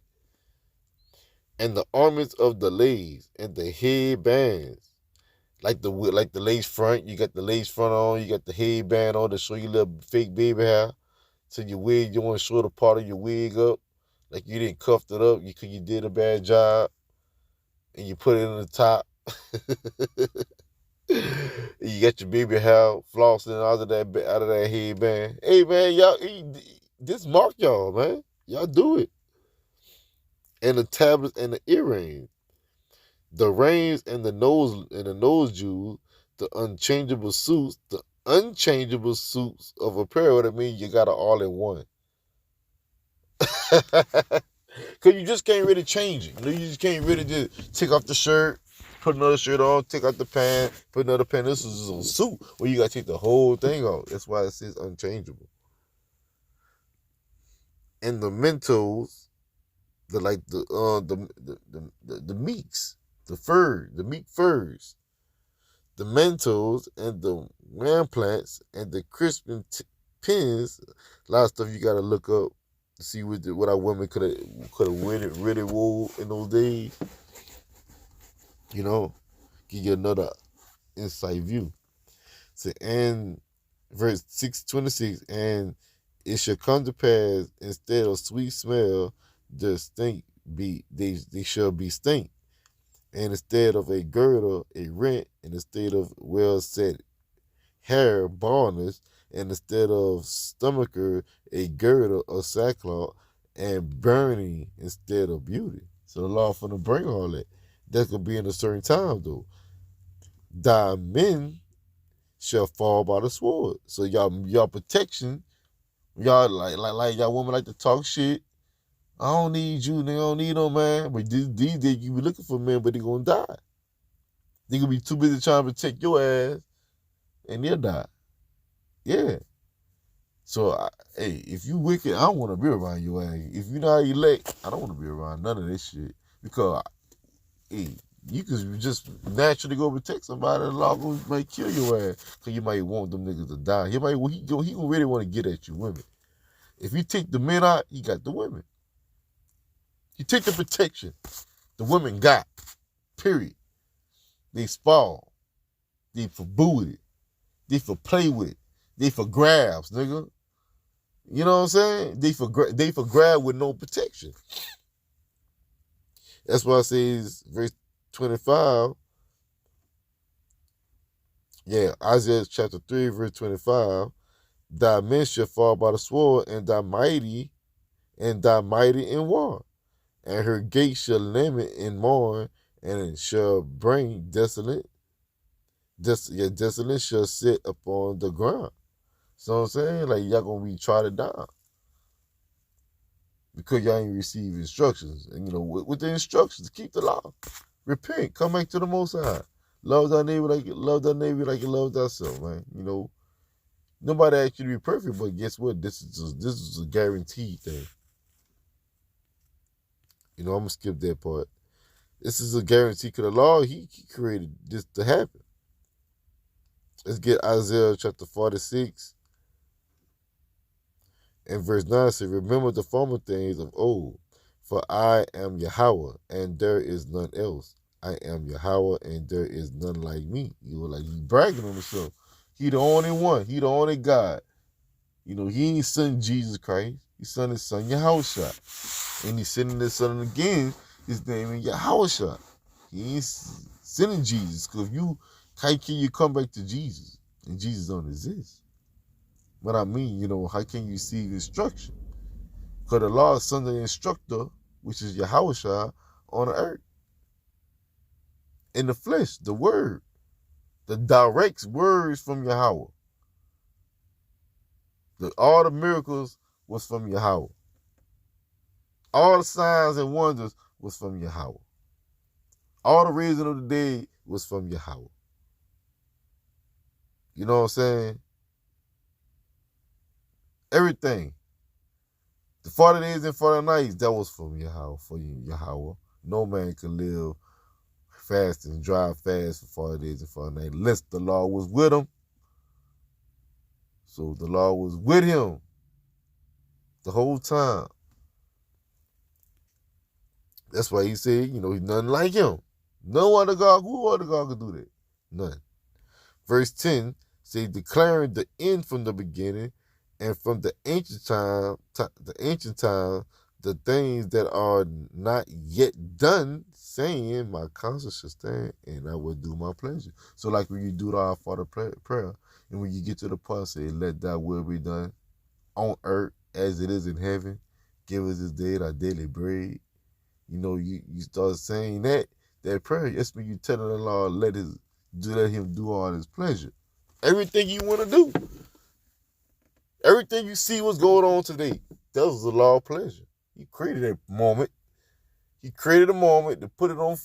And the ornaments of the lace and the headbands. Like the lace front, you got the lace front on, you got the headband on to show your little fake baby hair. So your wig, you want to show the part of your wig up. Like you didn't cuff it up because you did a bad job. And you put it in the top. You got your baby hair flossing out of that headband. Hey man, y'all, this mark y'all, man. Y'all do it. And the tablets and the earrings, the rings and the nose jewels, the unchangeable suits of apparel. That means you got it all in one. Cause you just can't really change it. You just can't really just take off the shirt, put another shirt on, take out the pant, put another pant. This is a suit where you gotta take the whole thing off. That's why it says unchangeable. And the Mentos, the meeks, the meek furs, the Mentos and the ramplants and the crispin pins. A lot of stuff you gotta look up to see what our women could have really wore in those days. You know, give you another insight view. So, and verse 6:26, and it shall come to pass, instead of sweet smell, the stink they shall be stink. And instead of a girdle, a rent, and instead of well set hair, baldness, and instead of stomacher, a girdle of sackcloth, and burning instead of beauty. So the Lord finna bring all that. That could be in a certain time though. Thy men shall fall by the sword. So y'all protection, y'all like y'all women like to talk shit. I don't need you, they don't need no man. But these days you be looking for men, but they gonna die. They gonna be too busy trying to protect your ass, and they'll die. Yeah. So, hey, if you wicked, I don't want to be around your ass. If you're not elect, I don't want to be around none of this shit. Because, hey, you could just naturally go protect somebody, and the law might kill your ass. Because you might want them niggas to die. He gonna really want to get at you women. If you take the men out, you got the women. You take the protection, the women got. Period. They spoil. They for booty. They for play with it. They for grabs, nigga. You know what I'm saying? They for grab with no protection. That's why I say is verse 25. Yeah, Isaiah chapter 3, verse 25. Thy men shall fall by the sword, and thy mighty in war. And her gates shall lament and mourn, and it shall bring desolate. Desolate shall sit upon the ground. So I'm saying, like, y'all gonna be trodden down because y'all ain't receive instructions. And with the instructions, keep the law, repent, come back to the Most High, love thy neighbor like you love thyself, man. Nobody asked you to be perfect, but guess what? This is a guaranteed thing. I'm gonna skip that part. This is a guarantee because the law, he created this to happen. Let's get Isaiah chapter 46 and verse 9 says, remember the former things of old, for I am Yahweh, and there is none else. I am Yahweh, and there is none like me. Like he bragging on himself. He the only one. He the only God. He ain't sending Jesus Christ. He sent his son Yahushua. And he's sending his son again. His name is Yahushua. He ain't sending Jesus. Because how can you come back to Jesus? And Jesus don't exist. But I mean, how can you receive instruction? Because the law is under the instructor, which is Yahushua, on the earth. In the flesh, the word. The direct words from Yahweh. All the miracles was from Yahweh. All the signs and wonders was from Yahweh. All the raising of the dead was from Yahweh. You know what I'm saying? Everything. The 40 days and 40 nights, that was from Yahweh, for Yahweh. No man could live fast and drive fast for 40 days and 40 nights unless the law was with him. So the law was with him the whole time. That's why he said, he's nothing like him. No other God, who other God could do that? None. Verse 10 says, declaring the end from the beginning, and from the ancient time, the things that are not yet done, saying, my conscience shall stand, and I will do my pleasure. So like when you do the Our Father prayer, and when you get to the part, say, let thy will be done on earth as it is in heaven. Give us this day our daily bread. You start saying that prayer. That's when you telling the Lord, let him do all his pleasure. Everything you want to do. Everything you see what's going on today, that was the law of pleasure. He created that moment. He created a moment to put it on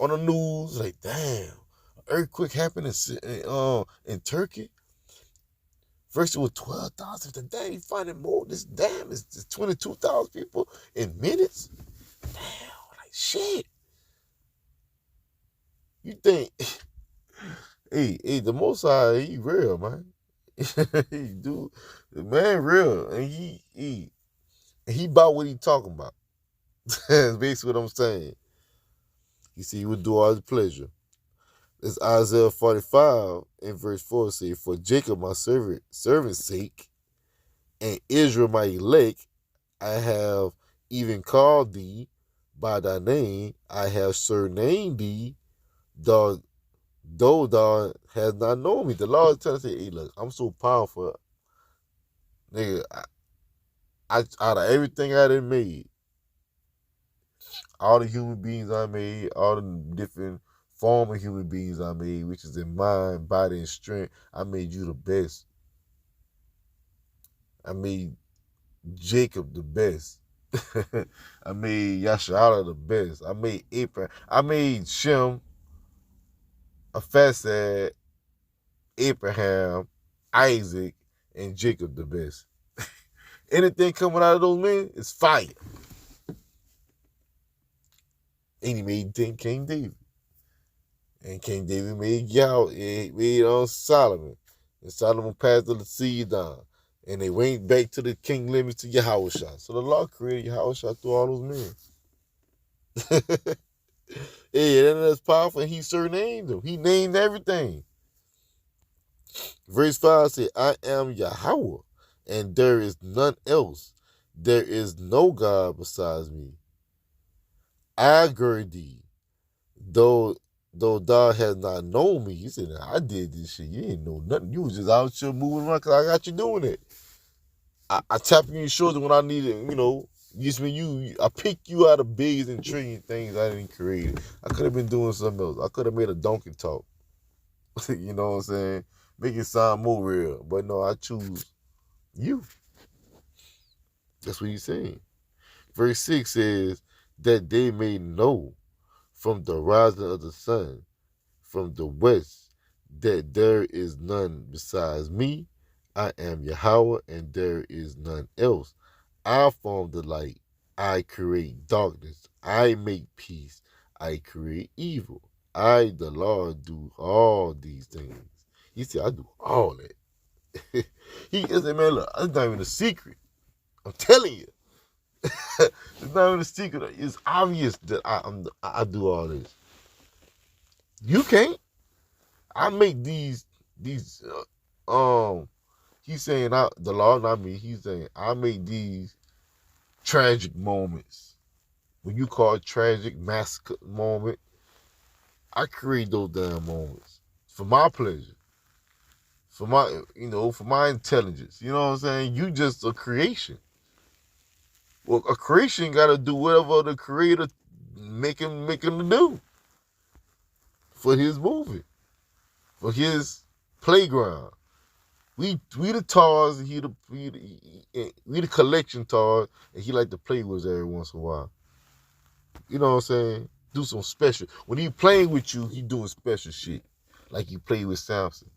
the news. Like, damn, an earthquake happened in Turkey. First it was 12,000 today. You finding more. This damn is 22,000 people in minutes. Damn, like shit. You think, hey, the Most High, he real, man. Dude, the man real, and he about what he talking about. That's basically what I'm saying. You see, he would do all his pleasure. It's Isaiah 45 in verse 4 say, for Jacob my servant's sake, and Israel my elect, I have even called thee by thy name. I have surnamed thee, though thou hast not known me. The Lord is telling us, hey, look, I'm so powerful. Nigga, I out of everything I done made, all the human beings I made, all the different form of human beings I made, which is in mind, body, and strength, I made you the best. I made Jacob the best. I made Yashala the best. I made Abraham. I made Shem, Aphesad, Abraham, Isaac, and Jacob the best. Anything coming out of those men is fire. And he made King David. And King David made Solomon. And Solomon passed the seed down. And they went back to the king limits to Yahushua. So the Lord created Yahushua through all those men. Yeah, that's powerful. And he surnamed them. He named everything. Verse 5 says, I am Yahweh, and there is none else. There is no God besides me. I gird thee, though thou hast not known me. He said, I did this shit. You didn't know nothing. You was just out here moving around because I got you doing it. I tap you in your shoulder when I need it, I picked you out of bigs and trillion things I didn't create. I could have been doing something else. I could have made a donkey talk. You know what I'm saying? Make it sound more real. But no, I choose you. That's what he's saying. Verse 6 says, that they may know from the rising of the sun, from the west, that there is none besides me. I am Yahweh, and there is none else. I form the light. I create darkness. I make peace. I create evil. I, the Lord, do all these things. He said, I do all that. He said, man, look, that's not even a secret. I'm telling you. It's not even a secret. It's obvious that I do all this. You can't. I make these he's saying, the Lord, not me, he's saying, I make these tragic moments. When you call it tragic, massacre moment, I create those damn moments for my pleasure, for my intelligence. You know what I'm saying? You just a creation. Well, a creation got to do whatever the creator make him do for his movie, for his playground. We the toys, and we the collection toys, and he like to play with us every once in a while. You know what I'm saying? Do some special. When he playing with you, he doing special shit. Like he played with Samson.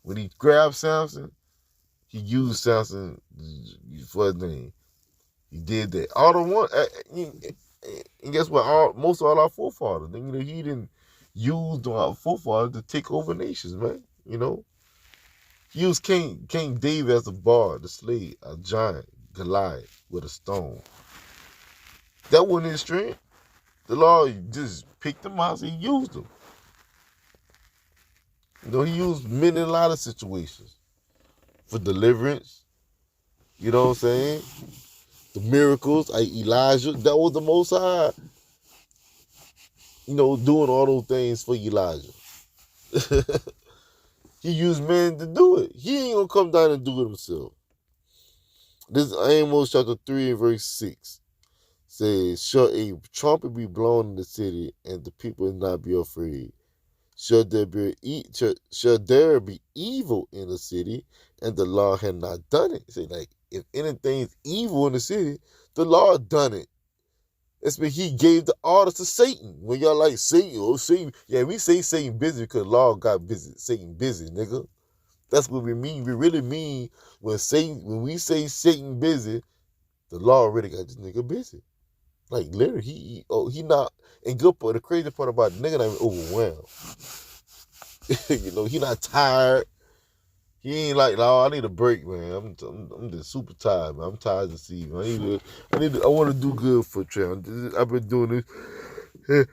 When he grabbed Samson, he used Samson for his name. He did that. All the one, and guess what? Most of all our forefathers, he didn't use our forefathers to take over nations, man. He used King David as a bard to slay a giant Goliath with a stone. That wasn't his strength. The Lord just picked him out and he used them. He used men in a lot of situations for deliverance. You know what I'm saying? The miracles, like Elijah, that was the Most High, doing all those things for Elijah. He used men to do it. He ain't gonna come down and do it himself. This is Amos chapter 3 and verse 6. Says, shall a trumpet be blown in the city, and the people not be afraid? Shall there be evil in the city, and the Lord had not done it? Say, like, if anything's evil in the city, the Lord done it. It's when he gave the orders to Satan. When y'all like Satan, yeah, we say Satan busy because the Lord got busy. Satan busy, nigga. That's what we mean. We really mean when we say Satan busy, the Lord really got this nigga busy. Like literally, he not. And good part, the crazy part about the nigga not even overwhelmed. He not tired. He ain't like, no, I need a break, man. I'm just super tired, man. I'm tired to see, man. I want to do good for Trey. I've been doing this. Hey,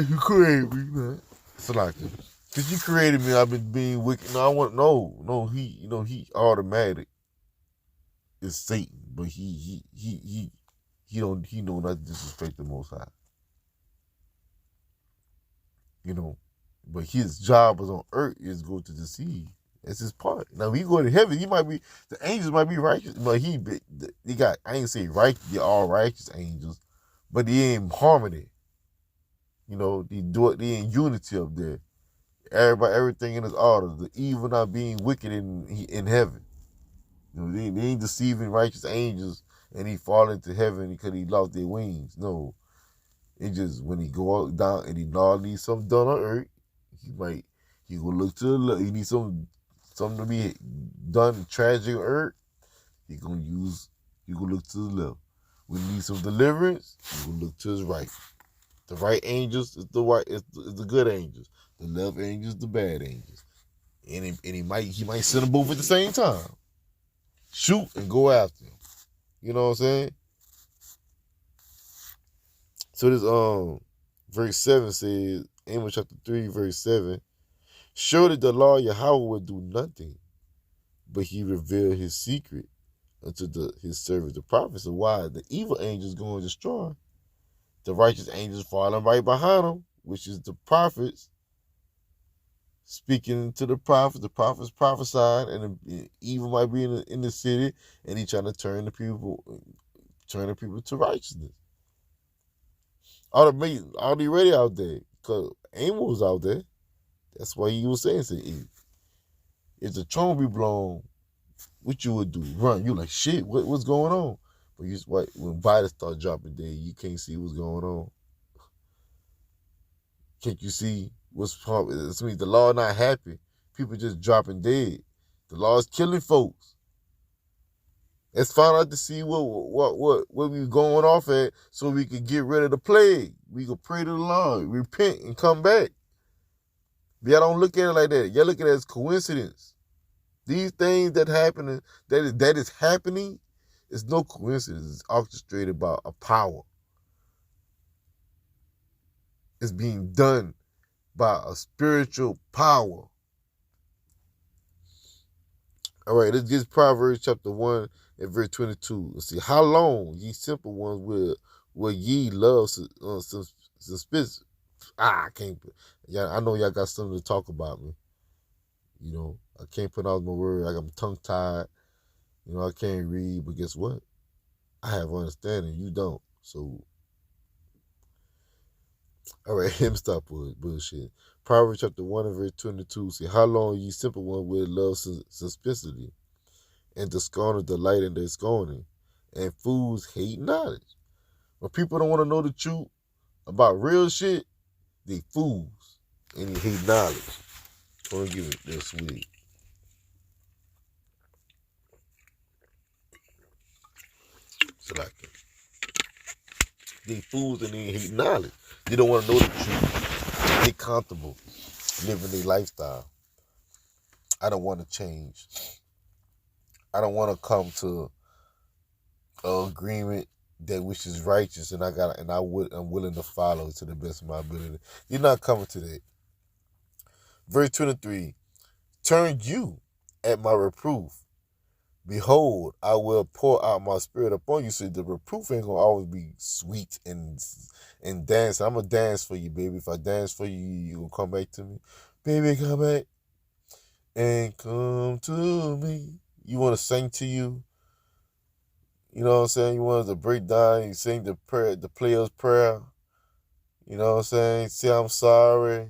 you created me, man. It's like it. Cause you created me, I've been being wicked. No, he automatic. It's Satan, but he know not to disrespect the Most High. But his job was on earth is go to deceive. That's his part. Now, when he go to heaven, the angels might be righteous, but I ain't say right, they're all righteous angels, but they ain't harmony. They in unity up there. Everything in his order. The evil not being wicked in heaven. They ain't deceiving righteous angels and he fall into heaven because he lost their wings. No. It just, when he go down and he needs something done on earth, he will look to the left. He needs some something to be done tragic or hurt, you gonna look to the left. When you need some deliverance, you gonna look to his right. The right angels is the good angels. The left angels, the bad angels. And he might send them both at the same time. Shoot and go after him. You know what I'm saying? So this verse 7 says, Amos chapter 3, verse 7, surely the Lord Yahweh will do nothing, but he revealed his secret unto his servants, the prophets. So why? The evil angels going to destroy. The righteous angels falling right behind them, which is the prophets speaking to the prophets prophesying, and the evil might be in the city, and he trying to turn the people to righteousness. Already out there, because Amos was out there. That's why he was saying, if the trumpet be blown, what you would do? Run. You like, shit, what's going on? But when Biden start dropping dead, you can't see what's going on. Can't you see what's happening? This means the law not happy. People just dropping dead. The law is killing folks. Let's find out to see what we going off at, so we can get rid of the plague. We can pray to the Lord, repent, and come back. Y'all don't look at it like that. Y'all look at it as coincidence. These things that happen, that is happening, is no coincidence. It's orchestrated by a power. It's being done by a spiritual power. All right, let's get Proverbs chapter 1 and verse 22. Let's see. How long, ye simple ones, will ye love suspicious? I can't. Yeah, I know y'all got something to talk about me. You know, I can't pronounce my word. I'm tongue tied. You know, I can't read. But guess what? I have understanding. You don't. So, all right, him stop with bullshit. Proverbs chapter 1 and verse 22. See, how long ye simple one will love simplicity, and the scorner delight in their scorning, and fools hate knowledge. When people don't want to know the truth about real shit, they fools, and they hate knowledge. I'm gonna give it this sweet. So like, they fools and they hate knowledge. They don't want to know the truth. They comfortable living their lifestyle. I don't want to change. I don't want to come to an agreement that which is righteous, and I'm willing to follow to the best of my ability. You're not coming to that. Verse 23, turn you at my reproof. Behold, I will pour out my spirit upon you. So the reproof ain't gonna always be sweet and dance. I'm gonna dance for you, baby. If I dance for you, you gonna come back to me. Baby, come back and come to me. You wanna sing to you. You know what I'm saying? You want us to break down, you sing the prayer, the player's prayer. You know what I'm saying? Say I'm sorry.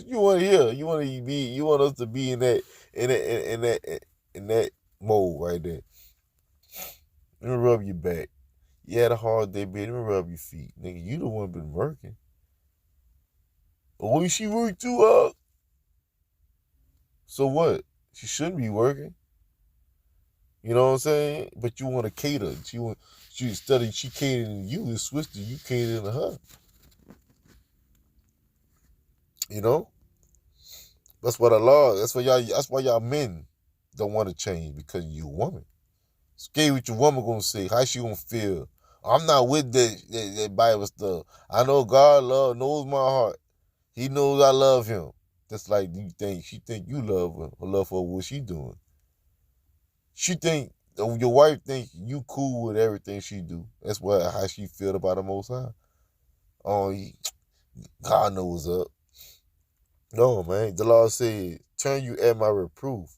You want to hear. You want us to be in that mode right there. Let me rub your back. You had a hard day, baby. Let me rub your feet. Nigga, you the one been working. But when she worked too hard, so what? She shouldn't be working. You know what I'm saying? But you want to cater. She catering to you. It's switched to you catering to her. You know? That's why y'all men don't want to change, because you a woman. Scared what your woman gonna say. How she gonna feel? I'm not with that Bible stuff. I know God knows my heart. He knows I love him. Just like she think you love her or love her what she doing. Your wife think you cool with everything she do. That's how she feel about the Most High. Oh, God knows up. No, man. The Lord said, turn you at my reproof.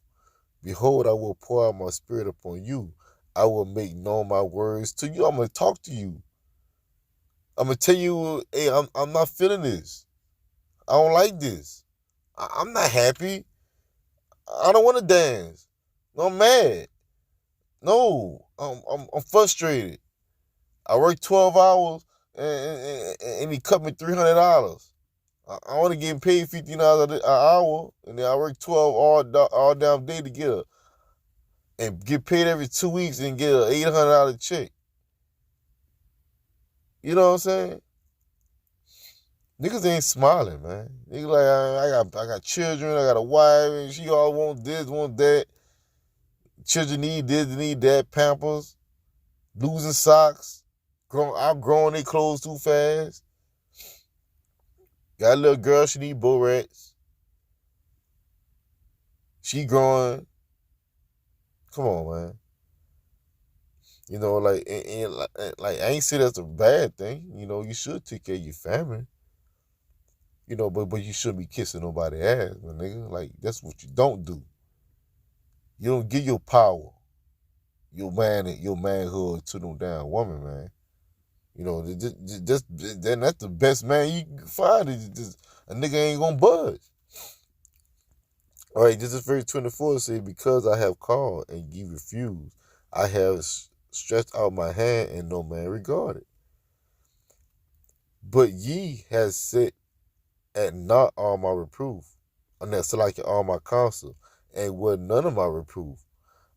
Behold, I will pour out my spirit upon you. I will make known my words to you. I'm going to talk to you. I'm going to tell you, hey, I'm not feeling this. I don't like this. I'm not happy. I don't want to dance. No, I'm mad. No, I'm frustrated. I work 12 hours and he cut me $300. I only getting paid $15 an hour, and then I work 12 all damn day to get and get paid every 2 weeks and get a $800 check. You know what I'm saying? Niggas ain't smiling, man. Niggas like, I got children, I got a wife, and she all want this, want that. Children need this, need that, Pampers, losing socks, outgrowing their clothes too fast. Got a little girl, she need Borax. She growing. Come on, man. You know, like I ain't say that's a bad thing. You know, you should take care of your family. You know, but you shouldn't be kissing nobody's ass, my nigga. Like, that's what you don't do. You don't give your power, your manhood to no damn woman, man. You know, then that's the best man you can find. A nigga ain't gonna budge. All right, this is verse 24. It says, because I have called and ye refused, I have stretched out my hand and no man regarded. But ye have set at not all my reproof, and that's like all my counsel, and with none of my reproof.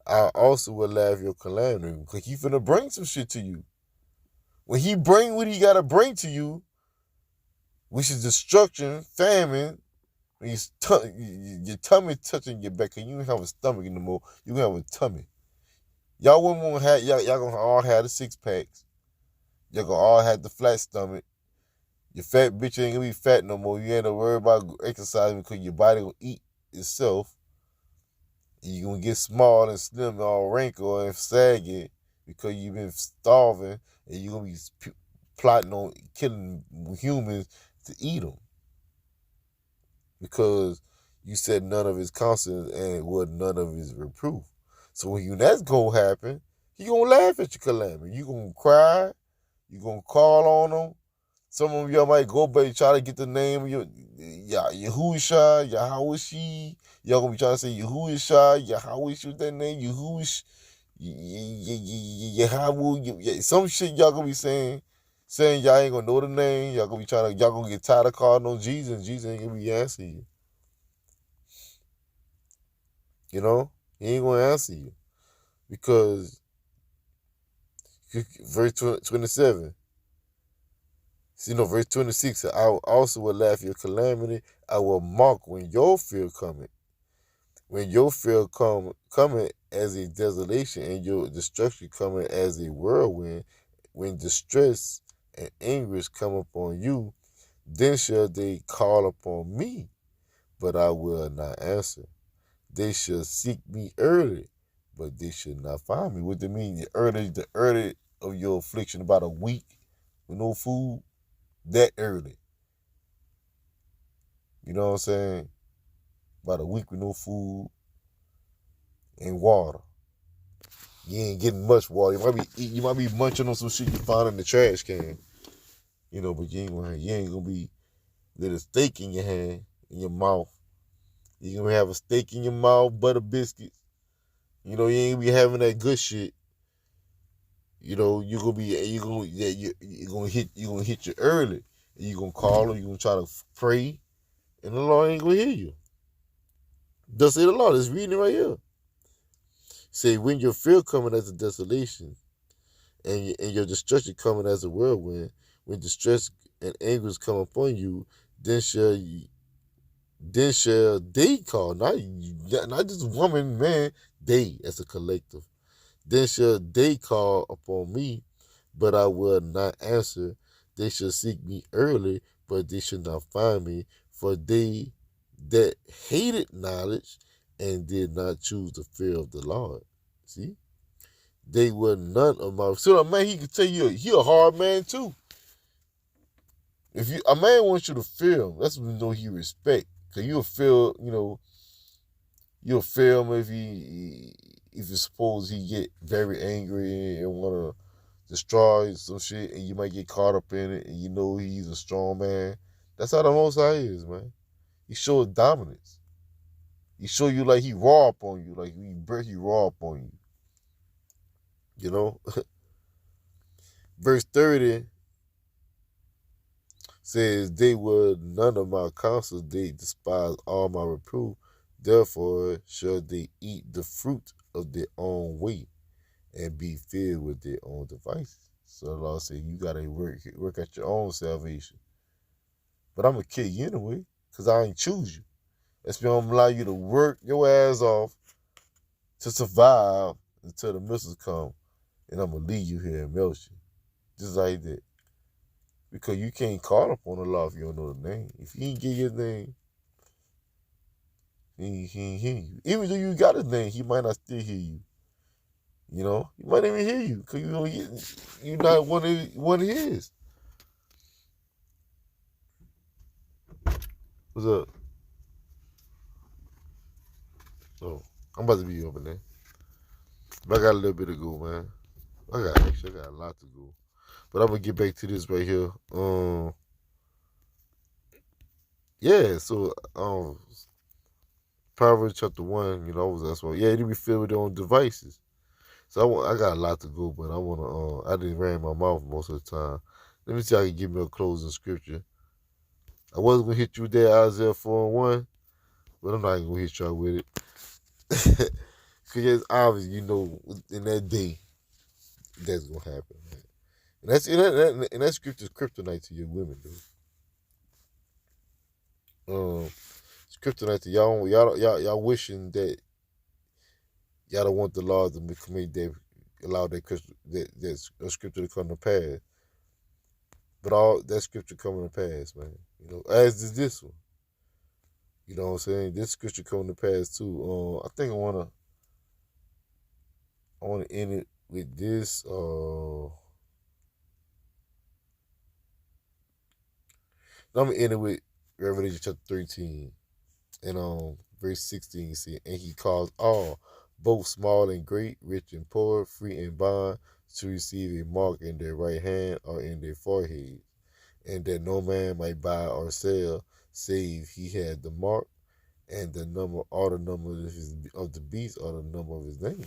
I also will laugh your calamity, because he finna bring some shit to you. When he bring what he gotta bring to you, which is destruction, famine, when your tummy touching your back, and you don't have a stomach anymore, you have a tummy. Y'all women won't have, y'all gonna all have the 6-packs. Y'all gonna all have the flat stomach. Your fat bitch ain't gonna be fat no more. You ain't gonna worry about exercising because your body gonna eat itself. You're gonna get small and slim and all wrinkled and saggy because you've been starving, and you're gonna be plotting on killing humans to eat them. Because you said none of his counsel and was none of his reproof. So when that's gonna happen, he gonna laugh at your calamity. You gonna cry, you gonna call on him. Some of y'all might go back and try to get the name of Yahushua, Yahawashi. Y'all gonna be trying to say Yahushua, Yahawashi, that name, Yahush, Yahawu, some shit y'all gonna be saying y'all ain't gonna know the name. Y'all gonna get tired of calling on Jesus, and Jesus ain't gonna be answering you. You know, he ain't gonna answer you because verse 27. Verse 26, I also will laugh your calamity. I will mock when your fear cometh. When your fear coming as a desolation, and your destruction coming as a whirlwind, when distress and anguish come upon you, then shall they call upon me, but I will not answer. They shall seek me early, but they shall not find me. What do you mean? The early of your affliction, about a week with no food. That early. You know what I'm saying? About a week with no food and water. You ain't getting much water. You might be munching on some shit you found in the trash can. You know, but you ain't gonna be little steak in your hand, in your mouth. You gonna have a steak in your mouth, butter biscuits. You know, you ain't gonna be having that good shit. You know, you're gonna hit you early. And you're gonna call him, you're gonna try to pray, and the Lord ain't gonna hear you. Thus say the Lord, it's reading it right here. Say, when your fear coming as a desolation, and your destruction coming as a whirlwind, when distress and anguish come upon you, then shall they call, not just woman, man, they as a collective. Then shall they call upon me, but I will not answer. They shall seek me early, but they shall not find me. For they that hated knowledge and did not choose the fear of the Lord. See? They were none of my... So a man, he can tell you, he a hard man too. If a man wants you to feel him, that's when you know he respect. Because you'll feel him if you suppose he get very angry and want to destroy some shit, and you might get caught up in it, and you know he's a strong man. That's how the Most High is, man. He shows dominance. He show you like he raw up on you, like he raw up on you. Verse 30 says, they were none of my counsels, they despise all my reproof. Therefore shall they eat the fruit of their own way and be filled with their own devices. So the Lord said, you got to work at your own salvation. But I'm going to kill you anyway, because I ain't choose you. That's why I'm going to allow you to work your ass off to survive until the missiles come. And I'm going to leave you here and melt you. Just like that. Because you can't call upon the law if you don't know the name. If he ain't give you his name, he ain't hear you. Even though you got his name, he might not still hear you. You know? He might even hear you because you're not one of his. What's up? Oh, I'm about to be up in there. But I got a little bit to go, man. I got a lot to go. But I'm going to get back to this right here. Yeah, so Proverbs chapter 1, you know, that's why. Yeah, they be filled with their own devices. So I got a lot to go, but I want to, I didn't ran my mouth most of the time. Let me see if I can give me a closing scripture. I wasn't going to hit you with that Isaiah 4:1, but I'm not going to hit y'all with it. Because it's obvious, you know, in that day, that's going to happen, man. And that scripture is kryptonite to your women, dude. It's kryptonite to y'all wishing that y'all don't want the laws to make that allow that scripture to come to pass. But all that scripture coming to pass, man. You know, as is this one. You know what I'm saying? This scripture coming to pass too. I think I wanna end it with this. I'm gonna end it with Revelation chapter 13 and verse 16. See, and he calls all, both small and great, rich and poor, free and bond, to receive a mark in their right hand or in their forehead, and that no man might buy or sell, save he had the mark, and the number of the beast, or the number of his name.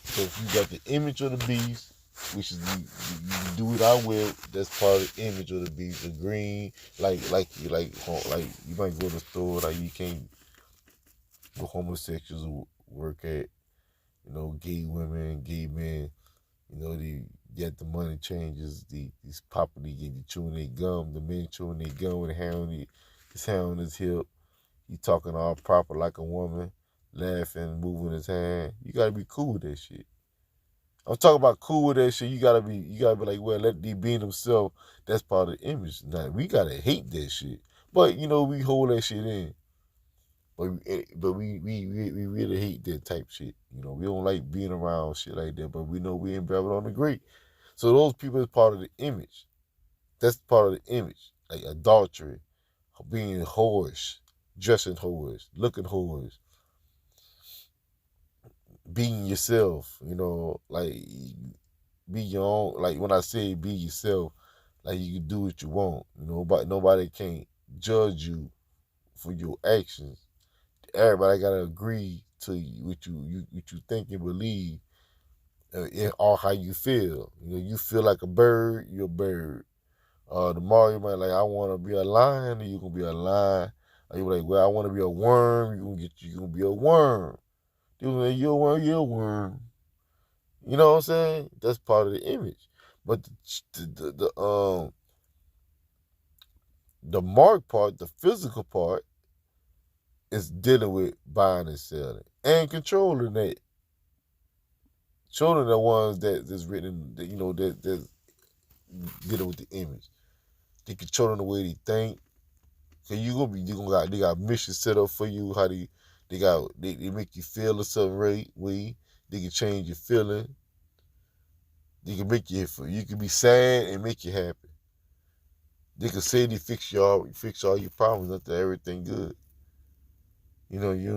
So if you got the image of the beast, which is you do it I will, that's part of the image of the beast. The green, like you might go to the store, like you can't go homosexuals work at, you know, gay women, gay men, you know, yet the money changes, these property get chewing their gum, the men chewing their gum with his hand on his hip, he talking all proper like a woman, laughing, moving his hand. You gotta be cool with that shit. I'm talking about cool with that shit. You gotta be like, well, let the being himself. That's part of the image. Now we gotta hate that shit, but you know we hold that shit in. But we really hate that type shit. You know, we don't like being around shit like that. But we know we in Babylon the Great. So those people is part of the image. That's part of the image, like adultery, being whorish, dressing whorish, looking whorish, being yourself. You know, like be your own. Like when I say be yourself, like you can do what you want. You know, but nobody can't judge you for your actions. Everybody gotta agree to what you think and believe, or how you feel. You know, you feel like a bird, you're a bird. Tomorrow you might like, I want to be a lion, and you gonna be a lion. Or you like, well, I want to be a worm. You gonna be a worm. You gonna be, you're a worm. You're a worm. You know what I'm saying? That's part of the image. But the mark part, the physical part, is dealing with buying and selling and controlling that. Controlling the ones that's written, you know, that's dealing with the image. They controlling the way they think. Cause they got missions set up for you. How they make you feel a certain way. They can change your feeling. They can make you can be sad and make you happy. They can say they fix all your problems until everything good. You know, you're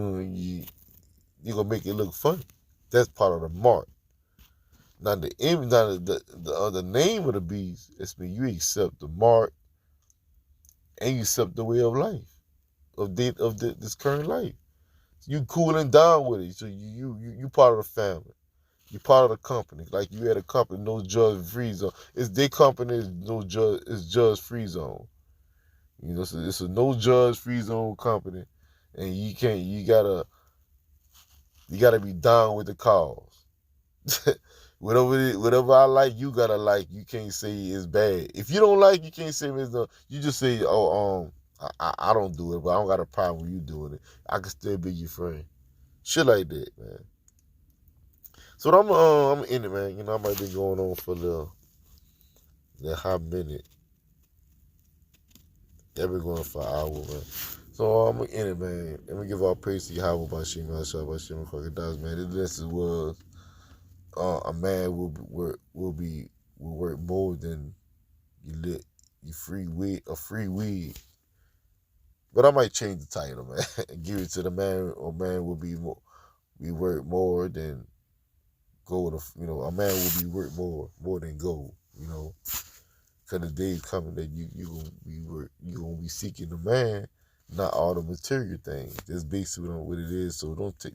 gonna make it look funny. That's part of the mark. Now the image, now the name of the beast, it's when you accept the mark and you accept the way of life, this current life. You cooling down with it. So you part of the family. You part of the company. Like you at a company, no judge free zone. It's their company, is no judge, it's judge free zone. You know, so it's a no judge free zone company, and you gotta be down with the cause. Whatever I like, you gotta like. You can't say it's bad. If you don't like, you can't say it's no. You just say, oh, I don't do it, but I don't got a problem with you doing it. I can still be your friend. Shit like that, man. So I'm in it, man. You know, I might be going on for the hot minute. They've been going for an hour, man. So I'm in it, man. Let me give all praise to Yahweh by Shema Shah by Shema Crocodiles, man. This was a man will work more than you free weed. But I might change the title, man, and give it to the man. Or man will be more. We work more than gold. You know, a man will be worth more than gold. You know, because the day is coming that you gonna be seeking the man, not all the material things. That's basically what it is. So don't take.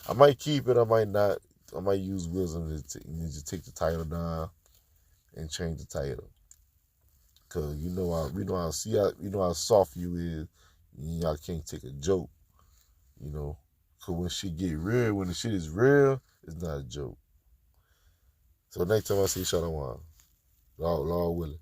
I might keep it. I might not. I might use wisdom to take the title down and change the title. Cause we know how soft you is. Y'all can't take a joke. You know, cause when shit get real, when the shit is real, it's not a joke. So next time I see Shalom, Lord willing.